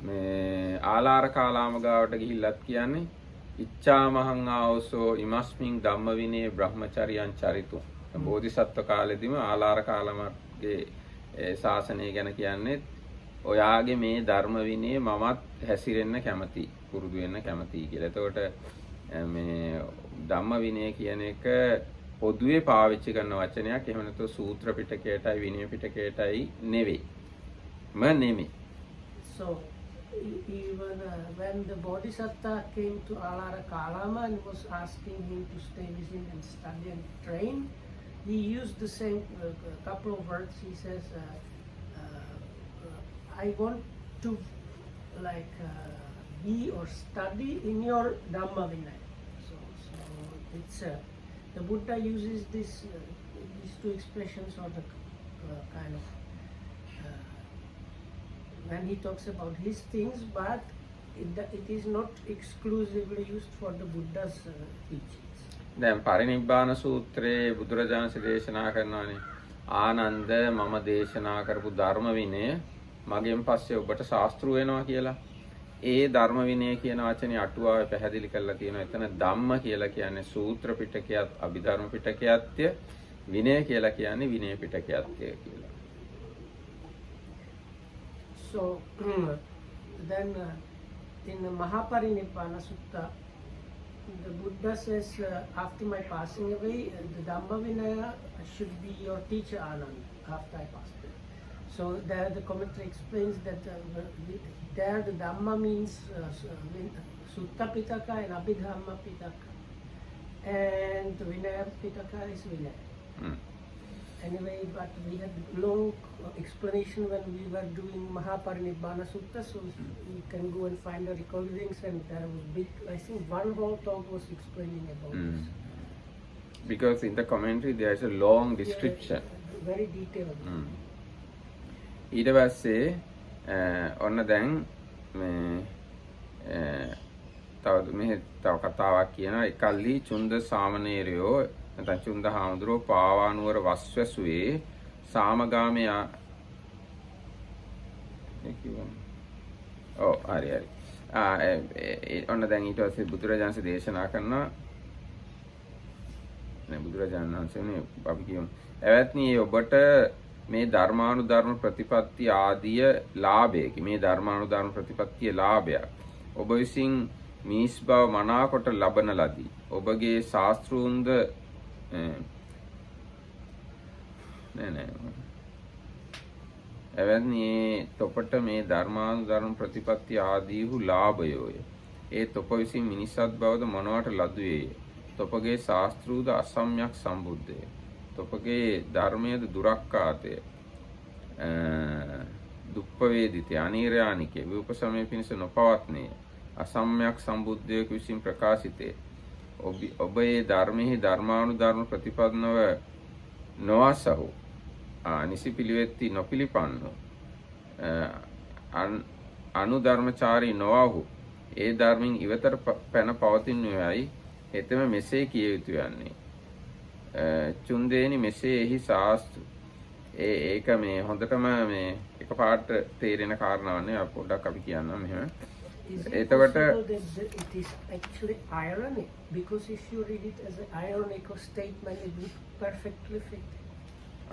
මේ ආලාර කාලාම ගාවට ගිහිල්ලත් කියන්නේ ඉච්ඡාමහං ආවසෝ ඉමස්මින් ධම්ම විනය බ්‍රහ්මචර්යං චරිතු. බෝධිසත්ව කාලෙදිම ආලාර කාලාමගේ ශාසනය ගැන කියන්නේ ඔයාගේ මේ ධර්ම විනය මමත් හැසිරෙන්න කැමතියි, පුරුදු වෙන්න කැමතියි කියලා. එතකොට මේ ධම්ම විනය කියන එක පොදුවේ පාවිච්චි කරන වචනයක්. එහෙම නැත්නම් සූත්‍ර පිටකයටයි විනය පිටකයටයි නෙවෙයි. නෙමෙයි. So even when the Bodhisattva came to Alara Kalama and was asking him to stay with him and study and train, he used the same couple of words. He says, I want to be or study in your Dhamma Vinaya. So it's the Buddha uses these two expressions or the kind of when he talks about his things, but it is not exclusively used for the Buddha's teachings. දැන් පරිනිබ්බාන සූත්‍රයේ බුදුරජාණන් දේශනා කරනවානේ ආනන්ද මම දේශනා කරපු ධර්ම විනය මගෙන් පස්සේ ඔබට ශාස්ත්‍රු වෙනවා කියලා. ඒ ධර්ම විනය කියන වචනේ අටුවාවේ පැහැදිලි කරලා තියෙනවා. එතන ධම්ම කියලා කියන්නේ සූත්‍ර පිටකයත් අභිධර්ම පිටකයත්ය. විනය කියලා කියන්නේ විනය පිටකයත්ය කියලා. So then in the Mahaparinibbana Sutta, the Buddha says, after my passing away, the Dhamma Vinaya should be your teacher Ananda after I passed away. So there the commentary explains that there the Dhamma means Sutta Pitaka and Abhidhamma Pitaka, and Vinaya Pitaka is Vinaya. Anyway, but we had long explanation when we were doing Mahaparinibbana Sutta, so we can go and find the recordings, and there was big, I think one whole talk was explaining about this. Because in the commentary there is a long description. Yeah, very detailed. ඊට පස්සේ ඔන්න දැන් මේ තව කතාවක් කියනවා. එකල්ලි චුන්ද සාමණේරයෝ නැත්නම් චුන්ද හාමුදුරුවෝ පාවානුවර වස්වැසුවේ සාමගාමී හරි. ඔන්න දැන් ඊට පස්සේ බුදුරජාණන් දේශනා කරනවා. බුදුරජාණන් වහන්සේනේ අපි කියමු. එවත්නි ඔබට මේ ධර්මානුධර්ම ප්‍රතිපත්ති ආදිය ලාභයකි. මේ ධර්මානුධර්ම ප්‍රතිපත්තිය ලාභයක්. ඔබ විසින් මිනිස් බව මනාකොට ලබන ලදී. ඔබගේ ශාස්ත්‍රූන්ද එවැනි තොපට මේ ධර්මානුධර්ම ප්‍රතිපත්ති ආදීහු ලාභයෝය. ඒ තොප විසින් මිනිසත් බවද මොනවට ලදුවේය. තොපගේ ශාස්ත්‍රූද අසම්‍යක් සම්බුද්ධය. තොපගේ ධර්මයේද දුරක්කාතය. දුප්පවේදිතය අනීරානිකේ විපසමයේ පිණිස නොපවත්නේ. අසම්‍යක් සම්බුද්ධයෙකු විසින් ප්‍රකාශිතේ. ඔබ ඒ ධර්මෙහි ධර්මානුධර්ම ප්‍රතිපන්නව නොවසහු නිසි පිළිවෙත්ති නොපිළිපන්නු අනුධර්මචාරී නොවහු ඒ ධර්මින් ඉවතර පැන පවතිනුයයි එතෙම මෙසේ කිය යුතු යන්නේ. චුන්දේනි මෙසේ එහි ශාස්ත්‍ර ඒක මේ හොඳටම මේ එකපාරට තේරෙන කාරණාවක් නේ. පොඩ්ඩක් අපි කියන්නම් මෙහෙම. Is it possible that it is actually ironic? Because if you read it as an ironical statement, it would perfectly fit.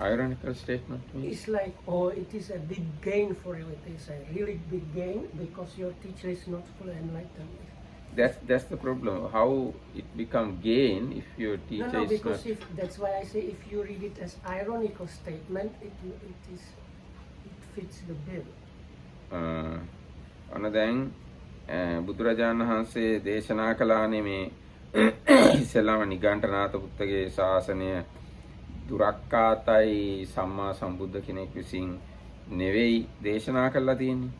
Ironical statement means? It's like, oh, it is a big gain for you. It is a really big gain because your teacher is not fully enlightened. That's the problem. How it become gain if your teacher no, is because not... that's why I say if you read it as ironical statement, it fits the bill. ඔන්න දැන් බුදුරජාණන් වහන්සේ දේශනා කළානේ මේ ඉස්සෙල්ලාම නිගණ්ඨනාත පුත්තගේ ශාසනය දුරක්කාතයි සම්මා සම්බුද්ධ කෙනෙක් විසින් නෙවෙයි දේශනා කළා තියෙන්නේ.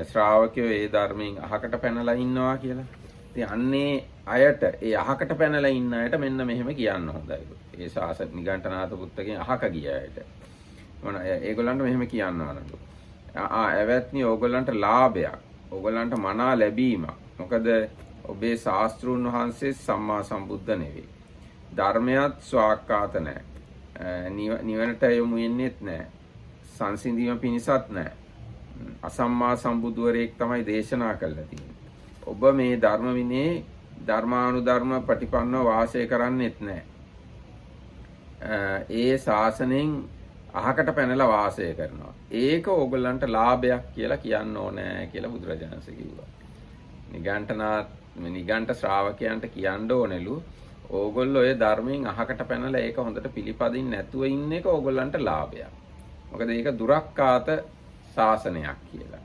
ශ්‍රාවකයෝ ඒ ධර්මයෙන් අහකට පැනලා ඉන්නවා කියලා. ඉතින් අන්නේ අයට ඒ අහකට පැනලා ඉන්න අයට මෙන්න මෙහෙම කියන්න හොඳයි. ඒ ශාසන නිගණ්ඨනාත පුත්තගෙන් අහක ගිය අයට. ඒගොල්ලන්ට මෙහෙම කියන්න ඕනලු. එවත්නි ඕගොල්ලන්ට ලාභයක්. ඕගොල්ලන්ට මනා ලැබීමක්. මොකද ඔබේ ශාස්ත්‍රූන් වහන්සේ සම්මා සම්බුද්ධ නෙවෙයි. ධර්මයක් ස්වාක්කාත නැහැ. නිවනට යොමු වෙන්නේත් නැහැ. සංසිඳීම පිණිසත් නැහැ. අසම්මා සම්බුදුවරයෙක් තමයි දේශනා කළා තියෙන්නේ. ඔබ මේ ධර්ම විනේ ධර්මානුධර්ම ප්‍රතිපන්නව වාසය කරන්නේත් නැහැ. ඒ ශාසනයෙන් අහකට පැනලා වාසය කරනවා. ඒක ඕගොල්ලන්ට ලාභයක් කියලා කියන්න ඕනේ කියලා බුදුරජාණන් වහන්සේ කිව්වා. නිගණ්ඨ ශ්‍රාවකයන්ට කියන්න ඕනෙලු ඕගොල්ලෝ ඔය ධර්මයෙන් අහකට පැනලා ඒක හොඳට පිළිපදින්න නැතුව ඉන්න එක ඕගොල්ලන්ට ලාභයක්. මොකද ඒක දුරක්කාත ශාසනයක් කියලා.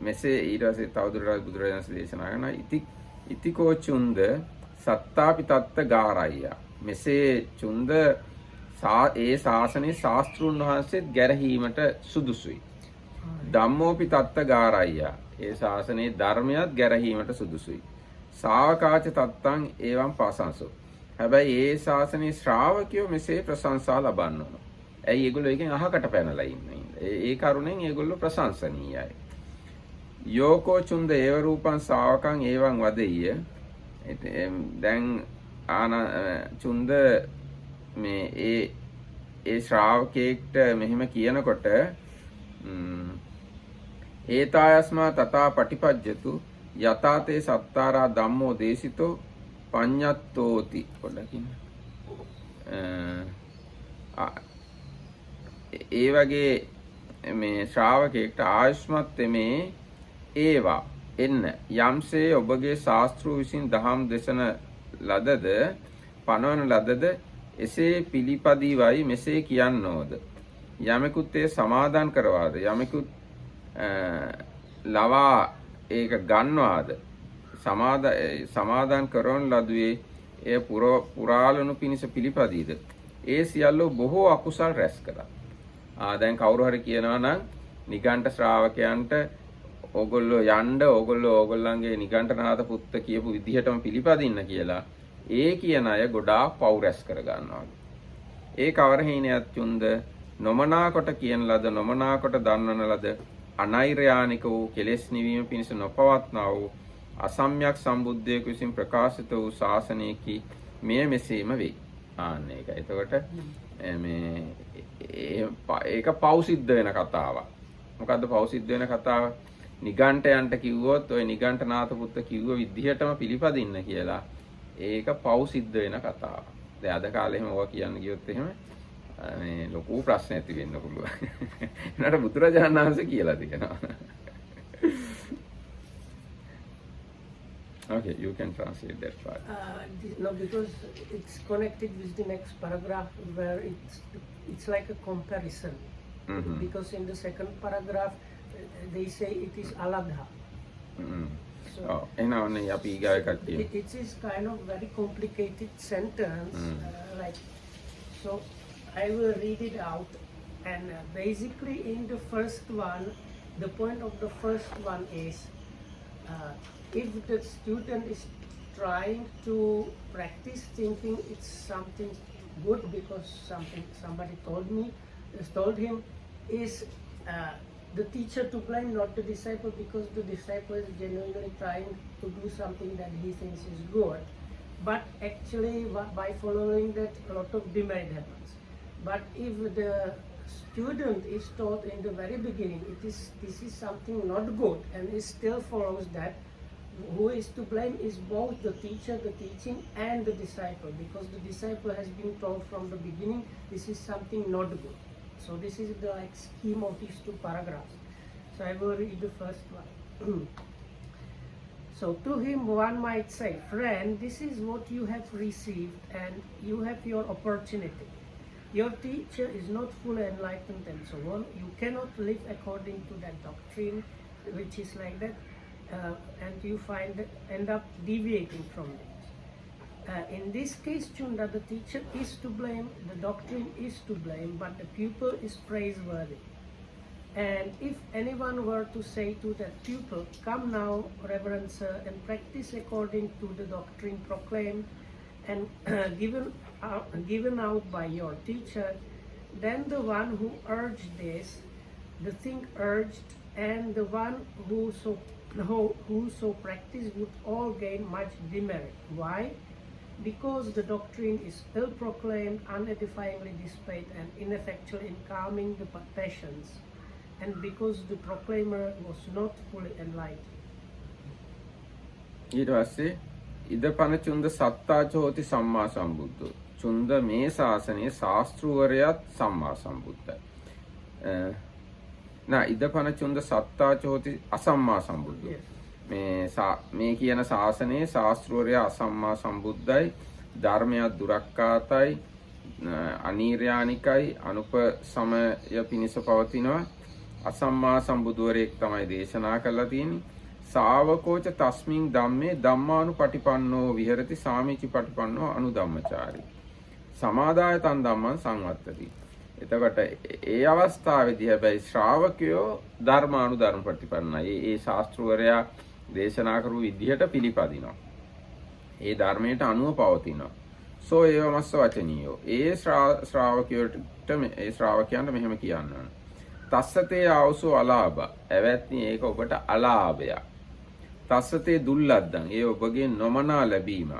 මෙසේ ඊට පස්සේ තවදුරටත් බුදුරජාණන් වහන්සේ දේශනා කරනවා ඉතිකෝ චුන්ද සත්තාපි තත්ත ගාරయ్య. මෙසේ චුන්ද ඒ ශාසනයේ ශාස්ත්‍රුන් වහන්සේත් ගැරහීමට සුදුසුයි. ධම්මෝපි තත්ත ගාරయ్య. ඒ ශාසනයේ ධර්මයක් ගැරහීමට සුදුසුයි. ශාවකාච තත්තං එවං පාසංසෝ. හැබැයි ඒ ශාසනයේ ශ්‍රාවකයෝ මෙසේ ප්‍රශංසා ලබන්න ඕන. ඇයි ඒගොල්ලෝ එකෙන් අහකට පැනලා ඉන්නේ. ඒ කරුණෙන් ඒගොල්ලෝ ප්‍රශංසනීයයි. යෝකෝ චුන්ද ඒව රූපං ශාවකං එවං වදෙය්‍ය. දැන් චුන්ද මේ ඒ ශ්‍රාවකෙක්ට මෙහෙම කියනකොට ඒතායස්මා තථා පටිපජ්ජතු යතාතේ සත්තාරා ධම්මෝ දේශිතෝ පඤ්ඤත්තෝති. පොඩ්ඩකින් ඒ වගේ මේ ශ්‍රාවකෙක්ට ආයුෂ්මත් මේ ඒවා එන්න යම්සේ ඔබගේ ශාස්ත්‍රු විසින් දහම් දේශන ලදද පනවන ලදද එසේ පිළිපදීවයි මෙසේ කියන්නෝද. යමෙකුත් ඒ සමාදන් කරවාද යමෙකුත් ලවා ඒක ගන්නවාද සමාදන් කරවන ලදුවේ එය පුරාලනු පිණිස පිළිපදීද ඒ සියල්ලෝ බොහෝ අකුසල් රැස් කළා. දැන් කවුරු හරි කියනවා නම් නිගණ්ඨ ශ්‍රාවකයන්ට ඕගොල්ලෝ යන්න ඕගොල්ලන්ගේ නිගණ්ඨනාථ පුත්ත කියපු විදිහටම පිළිපදින්න කියලා ඒ කියන අය ගොඩාක් පව් රැස් කර ගන්නවා. ඒ කවර හේනයක් චුන්ද නොමනා කොට කියන ලද නොමනා කොට දන්වන ලද අනෛර්යානික වූ කෙලෙස් නිවීම පිණිස නොපවත්නා වූ අසම්‍යක් සම්බුද්ධයෙකු විසින් ප්‍රකාශිත වූ ශාසනයකි මෙය මෙසේම වෙයි. ඒක. එතකොට මේ ඒක පව් සිද්ධ වෙන කතාවක්. මොකද්ද පව් සිද්ධ වෙන කතාව? නිගණ්ඨයන්ට කිව්වොත් ඔය නිගණ්ඨනාථ පුත්ත කිව්ව විදිහටම පිළිපදින්න කියලා ඒක පව් සිද්ධ වෙන කතාවක්. දැන් අද කාලේ එහෙම ඕවා කියන්න ගියොත් එහෙම මේ ලොකු ප්‍රශ්න ඇති වෙන්න පුළුවන්. ඒනට බුදුරජාණන් වහන්සේ කියලා තියෙනවා. Okay, you can translate that part. No, because it's connected with the next paragraph where it's like a comparison. Because in the second paragraph they say it is aladha. So it is kind of very complicated sentence. Like so, I will read it out. And basically, in the first one, the point of the first one is. If the student is trying to practice thinking it's something good because somebody told him, is the teacher to blame, not the disciple, because the disciple is genuinely trying to do something that he thinks is good. But actually, by following that, a lot of demerit happens. But if the student is taught in the very beginning, this is something not good, and he still follows that, who is to blame is both the teacher, the teaching, and the disciple, because the disciple has been told from the beginning this is something not good. So this is the scheme of these two paragraphs. So I will read the first one. So to him one might say, friend, this is what you have received and you have your opportunity. Your teacher is not fully enlightened and so on. You cannot live according to that doctrine, which is like that. And you end up deviating from it. In this case, Chunda, the teacher is to blame, the doctrine is to blame, but the pupil is praiseworthy. And if anyone were to say to that pupil, come now, Reverend Sir, and practice according to the doctrine proclaimed and given out by your teacher, then the one who urged this, the thing urged, and the one who so practiced would all gain much demerit. Why? Because the doctrine is ill proclaimed, unedifyingly displayed, and ineffectual in calming the passions, and because the proclaimer was not fully enlightened. ඊට පස්සේ ඉද පන චුන්ද සත්තාච හෝති සම්මා සම්බුද්ධෝ. චුන්ද මේ ශාසනයේ ශාස්ත්‍රවරයත් සම්මා සම්බුද්ධයි. ඉද පන චුන්ද සත්තාච හෝති අසම්මා සම්බුද්ධෝ. මේ කියන ශාසනයේ ශාස්ත්‍රවරයා අසම්මා සම්බුද්ධයි, ධර්මයක් දුරක්කාතයි, අනීර්යානිකයි, අනුපසමය පිණිස පවතිනවා. අසම්මා සම්බුදුවරයෙක් තමයි දේශනා කළා තියෙන්නේ. ශාවකෝච තස්මින් ධම්මේ ධම්මානුපටිපන්නෝ විහෙරති සාමීචි පටිපන්නෝ අනුධම්මචාරී. සමාදාය තන් ධම්මං සංවත්තති. එතකොට ඒ අවස්ථාවේදී හැබැයි ශ්‍රාවකයෝ ධර්මානුධර්ම ප්‍රතිපන්නයි. ඒ ශාස්ත්‍රවරයා දේශනා කරු විදිහට පිළිපදිනවා. ඒ ධර්මයට අනුව පවතිනවා. සෝ ඒවමස්ස වචනියෝ. ඒ ශ්‍රාවකයන්ට මෙහෙම කියන්න ඕන. තස්සතේ ආවසෝ අලාභ. එවත්නි ඒක ඔබට අලාභයක්. තස්සතේ දුල්ලද්දන්. ඒ ඔබගේ නොමනා ලැබීම.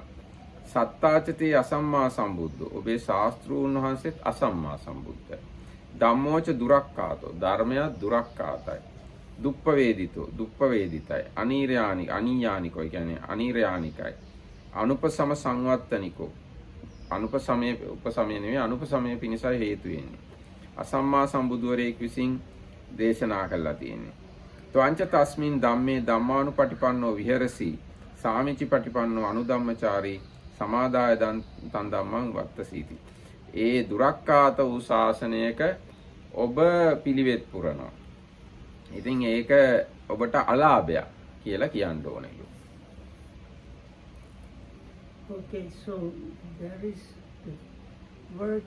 සත්තාචතේ අසම්මා සම්බුද්ධ. ඔබේ ශාස්ත්‍රූන් වහන්සේත් අසම්මා සම්බුද්ධයි. ධම්මෝච දුරක්ඛාතෝ. ධර්මයක් දුරක්ඛාතයි. දුප්පවේදිතයි. අනීයානිකෝ කියන්නේ අනීරයානිකයි. අනුපසම සංවත්තනිකෝ. උපසමය නෙවෙයි අනුපසමය පිණිසයි හේතු වෙන්නේ. අසම්මා සම්බුදුවරයෙක් විසින් දේශනා කළා තියෙන්නේ. ත්වංච තස්මින් ධම්මේ ධම්මානුපටිපන්නෝ විහෙරසි සාමිචි පටිපන්නෝ අනුධම්මචාරී සමාදාය තන් ධම්මං වත්තසීති. ඒ දුරක්ඛාත වූ ශාසනයක ඔබ පිළිවෙත් පුරනවා. ඉතින් ඒක ඔබට අලාභයක් කියලා කියන්න ඕනේ. Okay, so there is the word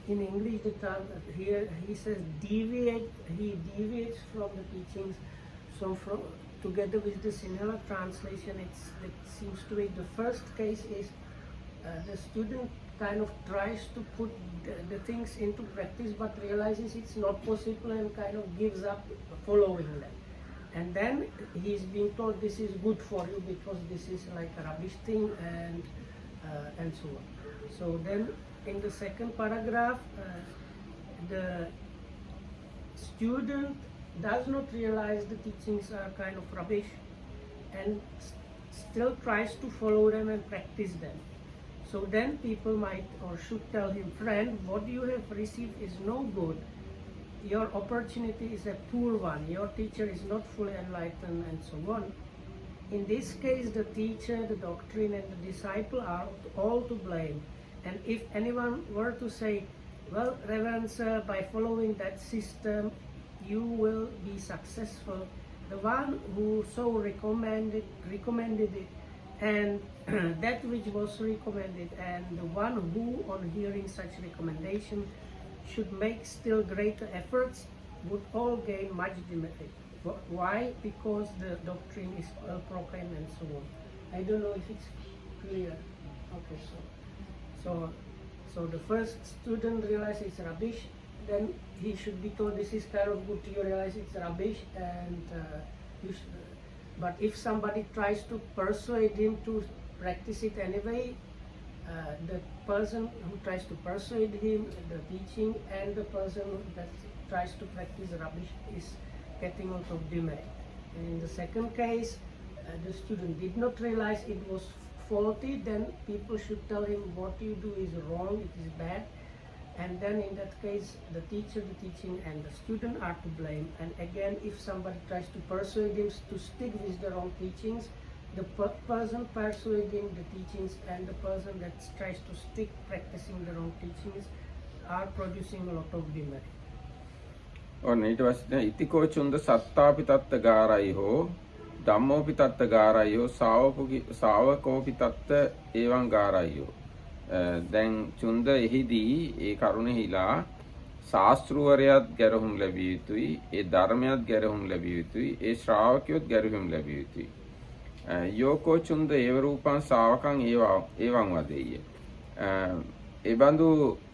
in English that here he says deviate. He deviates from the teachings. So from together with the Sinhala translation, it seems to be the first case is the student kind of tries to put the things into practice, but realizes it's not possible and kind of gives up following them. And then he's being told this is good for you because this is like a rubbish thing and so on. So then in the second paragraph, the student does not realize the teachings are kind of rubbish and still tries to follow them and practice them. So then people might or should tell him, friend, what you have received is no good. Your opportunity is a poor one. Your teacher is not fully enlightened and so on. In this case, the teacher, the doctrine and the disciple are all to blame. And if anyone were to say, well, Reverend sir, by following that system, you will be successful. The one who so recommended it and that which was recommended, and the one who on hearing such recommendation should make still greater efforts would all gain much demerit. Why? Because the doctrine is well proclaimed and so on. I don't know if it's clear. Okay, so the first student realizes it's rubbish, then he should be told this is kind of good. You realize it's rubbish, and but if somebody tries to persuade him to practice it anyway, the person who tries to persuade him, the teaching, and the person that tries to practice rubbish is getting out of demerit. And in the second case, the student did not realize it was faulty, then people should tell him what you do is wrong, it is bad. And then in that case, the teacher, the teaching, and the student are to blame. And again, if somebody tries to persuade him to stick with the wrong teachings, the person persuading the teachings and the person that tries to stick practicing the wrong teachings are producing a lot of demerit. ඔන්න ඊට පස්සේ ඉතිකෝ චුන්ද සත්තාපි තත්ත ගාරයි හෝ ධම්මෝපි තත්ත ගාරයි හෝ ශාවකෝපි තත්ත ඒවං ගාරයි හෝ. දැන් චුන්ද එහිදී ඒ කරුණෙහිලා ශාස්ත්‍රවරයාත් ගැරහුම් ලැබිය යුතුයි, ඒ ධර්මයක් ගැරහුම් ලැබිය යුතුයි, ඒ ශ්‍රාවකයොත් ගැරහුම් ලැබිය යුතුයි. යෝකෝ චුන්ද ඒව රූපං ශාවකං ඒවං වදෙය්‍ය. ඒ බඳු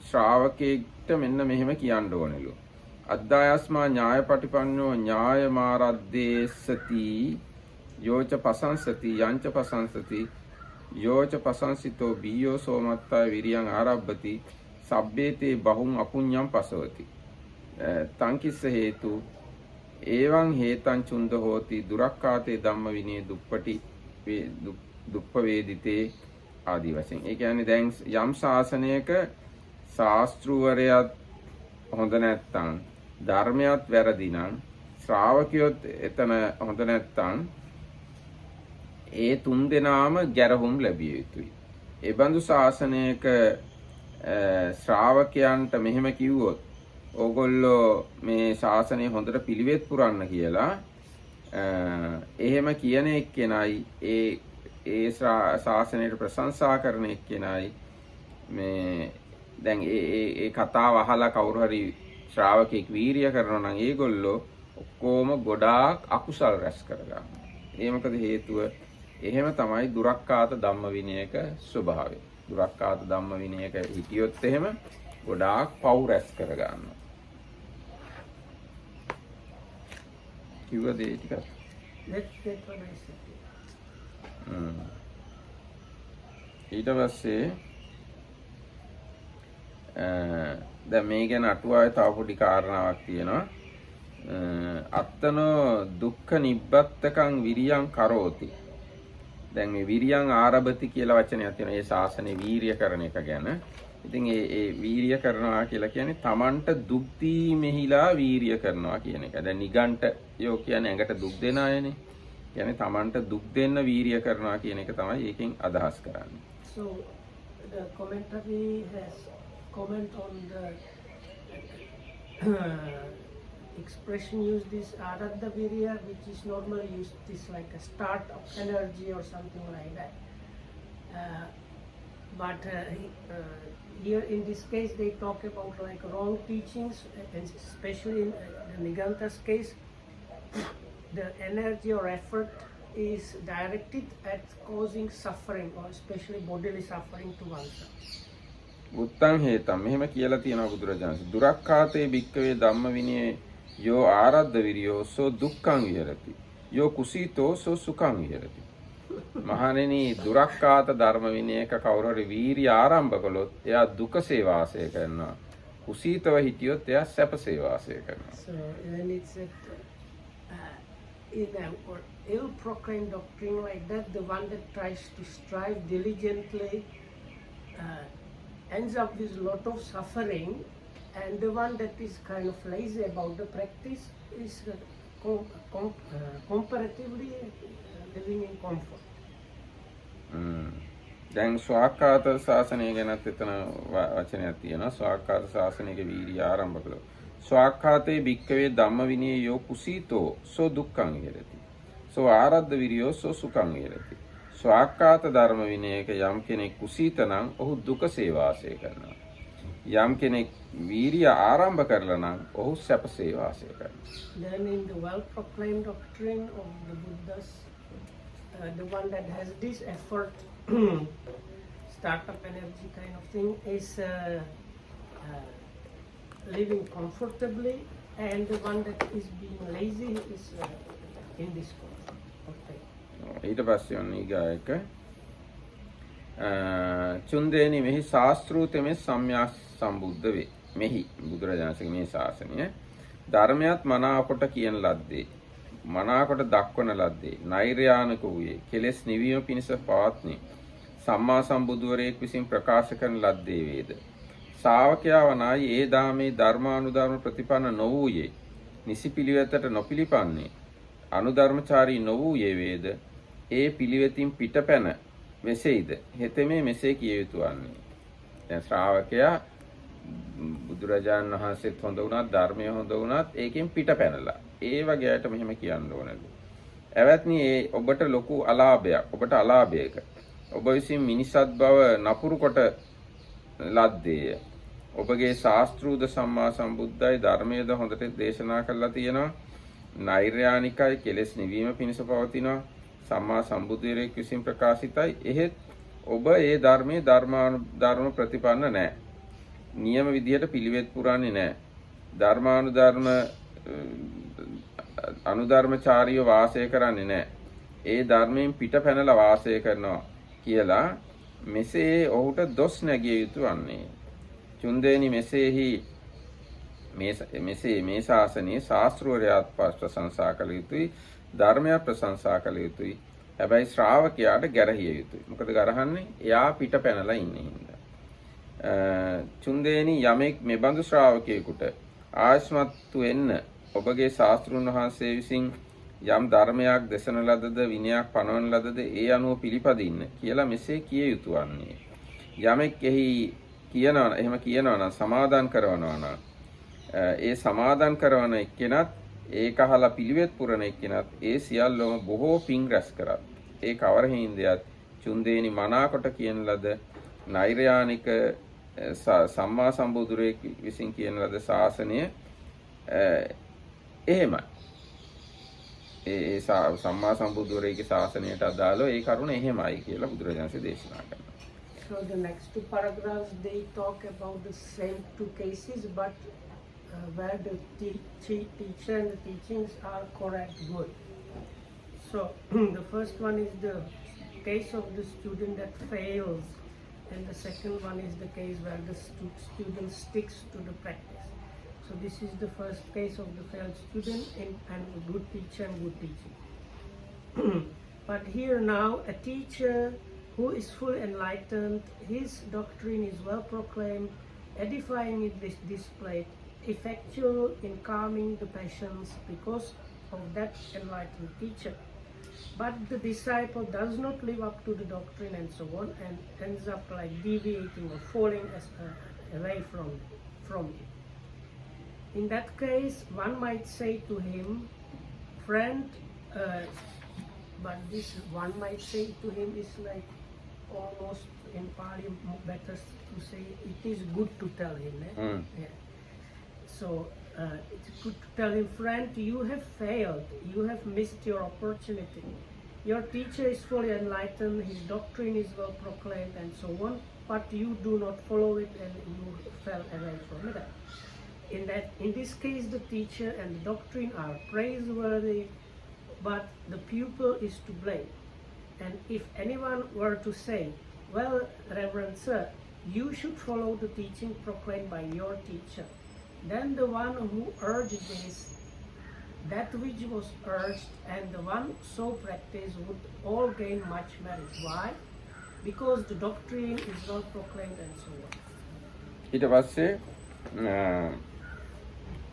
ශ්‍රාවකෙක්ට මෙන්න මෙහෙම කියන්න ඕනෙලු. අද්දායස්මා ඥාය පටිපන්නෝ ඥාය මාරද්දේසති යෝච පසංසති යංච පසංසති යෝච පසංසිතෝ බියෝ සෝමත්තා විරියං ආරබ්බති සබ්බේතේ බහුං අපුඤ්ඤං පසවති. තංකිස්ස හේතු එවං හේතං චුන්ද හෝති දුරක්ඛාතේ ධම්ම විනේ දුප්පවේදිතේ ආදි වශයෙන්. ඒ කියන්නේ දැන් යම් ශාසනයක ශාස්ත්‍රවරයාත් හොඳ නැත්තම්, ධර්මයක් වැරදි නම්, ශ්‍රාවකයොත් එතන හොඳ නැත්තම්, ඒ තුන් දෙනාම ගැරහුම් ලැබිය යුතුයි. ඒ බඳු ශාසනයක ශ්‍රාවකයන්ට මෙහෙම කිව්වොත්, ඕගොල්ලෝ මේ ශාසනය හොඳට පිළිවෙත් පුරන්න කියලා, එහෙම කියන එක්කෙනයි ඒ ශාසනයට ප්‍රශංසා කරන එක්කෙනයි මේ දැන් ඒ කතාව අහලා කවුරු හරි ශ්‍රාවකෙක් වීරිය කරනවා නම් ඒගොල්ලෝ ඔක්කොම ගොඩාක් අකුසල් රැස් කරගන්නවා. ඒ මොකද හේතුව? එහෙම තමයි දුරක්කාත ධම්ම විනයක ස්වභාවය. දුරක්කාත ධම්ම විනයක හිටියොත් එහෙම ගොඩාක් පව් රැස් කරගන්නවා. කිව්වද ඒ ටික? That's what I said. ඊට පස්සේ දැන් මේ ගැන අටුවාවේ තව පොඩි කාරණාවක් තියෙනවා. අත්තනෝ දුක්ඛ නිබ්බත්තකං විරියං කරෝති. දැන් මේ විරියං ආරභති කියලා වචනයක් තියෙනවා. ඒ ශාසනේ වීරිය කරන එක ගැන. ඉතින් ඒ වීරිය කරනවා කියලා කියන්නේ තමන්ට දුක් දීමෙහිලා වීරිය කරනවා කියන එක. දැන් නිගණ්ඨයෝ කියන්නේ ඇඟට දුක් දෙන අයනේ. කියන්නේ තමන්ට දුක් දෙන්න වීරිය කරනවා කියන එක තමයි ඒකෙන් අදහස් කරන්නේ. So the commentary has comment on the expression used is aradha virya, which is normally used this like a start of energy or something like that. But here in this case they talk about like wrong teachings, and especially in the Niganta's case, the energy or effort is directed at causing suffering or especially bodily suffering to oneself. උත්තං හේතම් මෙහෙම කියලා තියෙනවා බුදුරජාණන්. දුරක්ඛාතේ භික්ඛවේ ධම්ම විනයේ යෝ ආරද්ධ විරියෝ සෝ දුක්ඛං විහෙරති. යෝ කුසීතෝ සෝ සුඛං විහෙරති. මහණෙනි දුරක්ඛාත ධර්ම විනයක කවුරු හරි වීරිය ආරම්භ කළොත් එයා දුකසේ වාසය කරනවා. කුසීතව හිටියොත් එයා සැපසේ වාසය කරනවා. So when it's in an ill-proclaimed doctrine like that, the one that tries to strive diligently ends up with a lot of suffering, and the one that is kind of lazy about the practice is comparatively living in comfort. දැන් ස්වාක්ඛාත ශාසනය ගැනත් එතන වචනයක් තියෙනවා. ස්වාක්ඛාත ශාසනයක වීර්ය ආරම්භ කළා. ස්වාක්ඛාතේ භික්ඛවේ ධම්ම විනයේ යෝ කුසීතෝ සෝ දුක්ඛං විහෙරති. සෝ ආරද්ධ විරියෝ සෝ සුඛං විහෙරති. ස්වාක්ඛාත ධර්ම විනයක යම් කෙනෙක් කුසීත නම් ඔහු දුකසේ වාසය කරනවා. යම් කෙනෙක් වීර්ය ආරම්භ කරලා නම් ඔහු සැපසේ වාසය කරනවා. Then in the well-proclaimed doctrine of the Buddhas, the one that has this effort, startup energy kind of thing, is living comfortably, and the one that is being lazy is in discomfort. Okay. ඊට පස්සේ ඔන්න ඊගායක චුන්දේනි මෙහි ශාස්ත්‍රූතමේ සම්‍යක් සම්බුද්ධ වේ. මෙහි බුදුරජාණන්සේගේ මේ ශාසනය ධර්මයක් මනාකොට කියන ලද්දේ, මනාකොට දක්වන ලද්දේ, නෛර්යානික වූයේ, කෙලෙස් නිවීම පිණිස පවත්නේ සම්මා සම්බුදුවරයෙක් විසින් ප්‍රකාශ කරන ලද්දේ වේද. ශාවකයා වනායි ඒ දාමේ ධර්මානුධර්ම ප්‍රතිපන්න නොවූයේ, නිසි පිළිවෙතට නොපිළිපන්නේ, අනුධර්මචාරී නොවූයේ වේද. ඒ පිළිවෙතින් පිටපැන මෙසේයිද හෙතෙමේ මෙසේ කිය යුතු වන්නේ. දැන් ශ්‍රාවකයා බුදුරජාණන් වහන්සේත් හොඳ වුණත් ධර්මය හොඳ වුණත් ඒකෙන් පිටපැනලා ඒ වගේ අයට මෙහෙම කියන්න ඕනලු. එවත්නි ඒ ඔබට ලොකු අලාභයක්, ඔබට අලාභයක. ඔබ විසින් මිනිසත් බව නපුරු කොට ලද්දේය. ඔබගේ ශාස්ත්‍රූද සම්මා සම්බුද්ධයි ධර්මයේද හොඳට දේශනා කළා තියෙනවා. නෛර්යානිකයි, කෙලෙස් නිවීම පිණිස පවතිනවා. සම්මා සම්බුදුරෙක් විසින් ප්‍රකාශිතයි. එහෙත් ඔබ ඒ ධර්මයේ ධර්ම ප්‍රතිපන්න නැහැ. නියම විදියට පිළිවෙත් පුරන්නේ නැහැ. ධර්මානුධර්ම අනුධර්මචාරීව වාසය කරන්නේ නැහැ. ඒ ධර්මයෙන් පිටපැනලා වාසය කරනවා කියලා මෙසේ ඔහුට දොස් නැගිය යුතු වන්නේ. චුන්දේනි මෙසේහි මේ ශාසනයේ ශාස්ත්‍රවරයාත් ප්‍රශංසා කළ යුතුයි, ධර්මය ප්‍රශංසා කළ යුතුයි. හැබැයි ශ්‍රාවකයාට ගැරහිය යුතුයි. මොකද ගරහන්නේ? එයා පිට පැනලා ඉන්නේ හින්දා. චුන්දේනි යමෙක් මෙබඳු ශ්‍රාවකයෙකුට ආයස්මත්තු වෙන්න ඔබගේ ශාස්ත්‍රුන් වහන්සේ විසින් යම් ධර්මයක් දේශන ලදද, විනයක් පනවන ලදද ඒ අනුව පිළිපදින්න කියලා මෙසේ කිය යුතු වන්නේ. යමෙක් එහි කියනවා, එහෙම කියනවා නම්, සමාදන් කරනවා නම්, ඒ සමාදන් කරන එක්කෙනත් ඒක අහලා පිළිවෙත් පුරන එක්කෙනත් ඒ සියල්ලම බොහෝ පිං රැස් කරත් ඒ කවර හිඳියත් චුන්දේනි මනාකොට කියන ලද නෛර්යානික සම්මා සම්බුදුරෙක් විසින් කියන ලද ශාසනය එහෙමයි. ඒ සම්මා සම්බුදුරෙක්ගේ ශාසනයට අදාළව ඒ කරුණ එහෙමයි කියලා බුදුරජාණන් වහන්සේ දේශනා කරනවා. So the next two paragraphs they talk about the same two cases, but where the teacher and the teachings are correct, good. So the first one is the case of the student that fails, and the second one is the case where the student sticks to the practice. So this is the first case of the failed student and a good teacher and good teaching. But here now, a teacher who is fully enlightened, his doctrine is well proclaimed, edifying it is displayed, effectual in calming the passions because of that enlightened teacher. But the disciple does not live up to the doctrine and so on, and ends up like deviating or falling away from it. In that case, one might say to him, friend, but this one might say to him is like almost in Pali better to say it is good to tell him. Yeah. So it's good to tell him, friend, you have failed, you have missed your opportunity. Your teacher is fully enlightened, his doctrine is well proclaimed and so on, but you do not follow it and you fell away from it. In this case, the teacher and the doctrine are praiseworthy, but the pupil is to blame. And if anyone were to say, well, Reverend Sir, you should follow the teaching proclaimed by your teacher, then the one who urged this, that which was urged, and the one so practiced would all gain much merit. Why? Because the doctrine is well proclaimed and so on. ඊට පස්සේ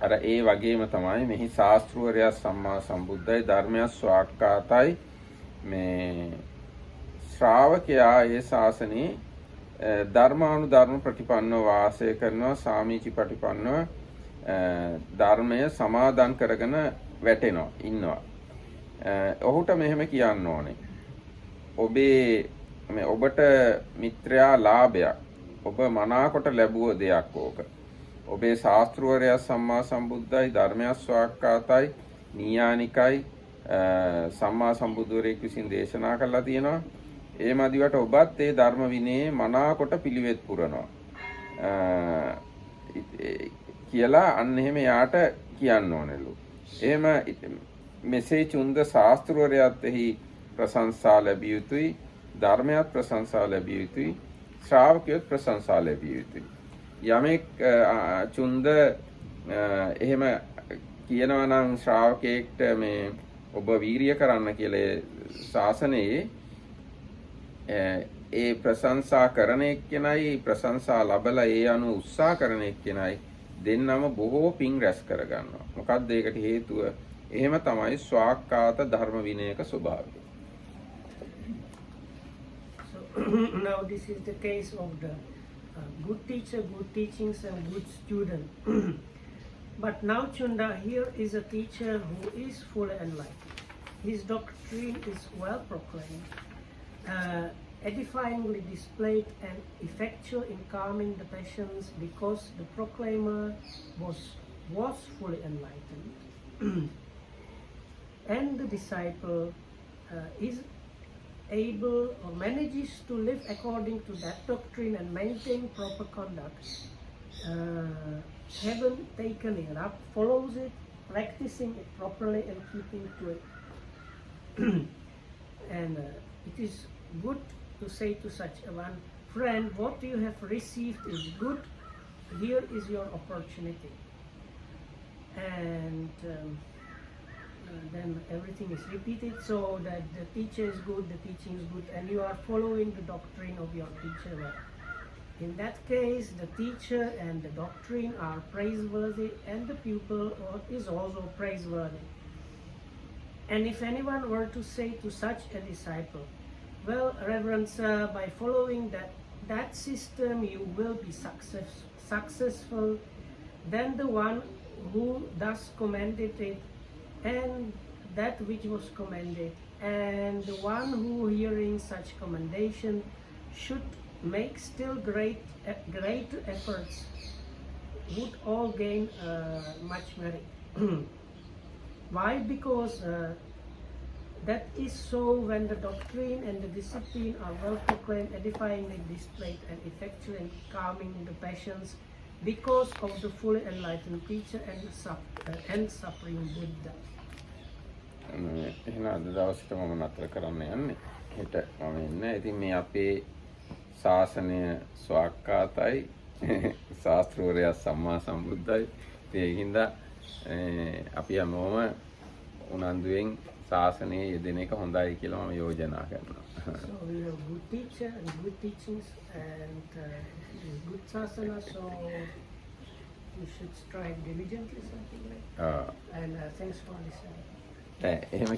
අර ඒ වගේම තමයි මෙහි ශාස්ත්‍රවරයා සම්මා සම්බුද්ධයි ධර්මය ස්වාක්ඛාතයි මේ ශ්‍රාවකයා ඒ ශාසනයේ ධර්මානුධර්ම ප්‍රතිපන්නව වාසය කරනවා සාමීචි ප්‍රතිපන්නව ධර්මය සමාදන් කරගෙන වැටෙනවා ඉන්නවා. ඔහුට මෙහෙම කියන්න ඕනේ. ඔබට මිත්‍රයා ලාභයක්. ඔබ මනාකොට ලැබුව දෙයක් ඕක. ඔබේ ශාස්ත්‍රවරයා සම්මා සම්බුද්ධයි ධර්මය ස්වාක්ඛාතයි නීයානිකයි සම්මා සම්බුදුරෙක් විසින් දේශනා කළා තියෙනවා. ඒ මදිවට ඔබත් ඒ ධර්ම විනයේ මනාකොට පිළිවෙත් පුරනවා. කියලා අන්න එහෙම යාට කියන්න ඕනෙලු. එහෙම මෙසේ චුන්ද ශාස්ත්‍රවරයාත් එහි ප්‍රශංසා ලැබිය යුතුයි, ධර්මයත් ප්‍රශංසා ලැබිය යුතුයි, ශ්‍රාවකයොත් ප්‍රශංසා ලැබිය යුතුයි. යමෙක් චුන්ද එහෙම කියනවා නම් ශ්‍රාවකයෙක්ට මේ ඔබ වීරිය කරන්න කියලා ශාසනයේ ඒ ප්‍රශංසා කරන එක්කෙනයි ප්‍රශංසා ලැබලා ඒ අනුව උත්සාහ කරන එක්කෙනයි දෙන්නම බොහෝ පිං රැස් කරගන්නවා. මොකක්ද ඒකට හේතුව? එහෙම තමයි ස්වාක්ඛාත ධර්ම විනයක ස්වභාවය. So now this is the case of the good teacher, good teachings and good student. But now Chunda, here is a teacher who is fully enlightened. His doctrine is well proclaimed, edifyingly displayed and effectual in calming the passions because the proclaimer was fully enlightened. And the disciple is able or manages to live according to that doctrine and maintain proper conduct, having taken it up, follows it, practicing it properly and keeping to it. And it is good to say to such a one, friend, what you have received is good, here is your opportunity. And then everything is repeated so that the teacher is good, the teaching is good, and you are following the doctrine of your teacher well. In that case, the teacher and the doctrine are praiseworthy and the pupil is also praiseworthy. And if anyone were to say to such a disciple, well, Reverend Sir, by following that system you will be successful, then the one who thus commended it and that which was commended, and the one who hearing such commendation should make still great efforts would all gain much merit. Why? Because that is so when the doctrine and the discipline are well proclaimed, edifyingly displayed, and effectually calming the passions because of the fully enlightened teacher and supreme Buddha. එහෙනම් අද දවසට මම නතර කරන්න යන්නේ. හෙට මම එන්නේ. ඉතින් මේ අපේ ශාසනය ස්වාක්කාතයි. ශාස්ත්‍රෝරයා සම්මා සම්බුද්ධයි. ඒකින්ද අපි හැමෝම උනන්දුවෙන් ශාසනයේ යෙදෙන එක හොඳයි කියලා මම යෝජනා කරනවා. So we have good teacher and good teachings and good sasana, so we should strive diligently, something like that. And thanks for listening. එහෙම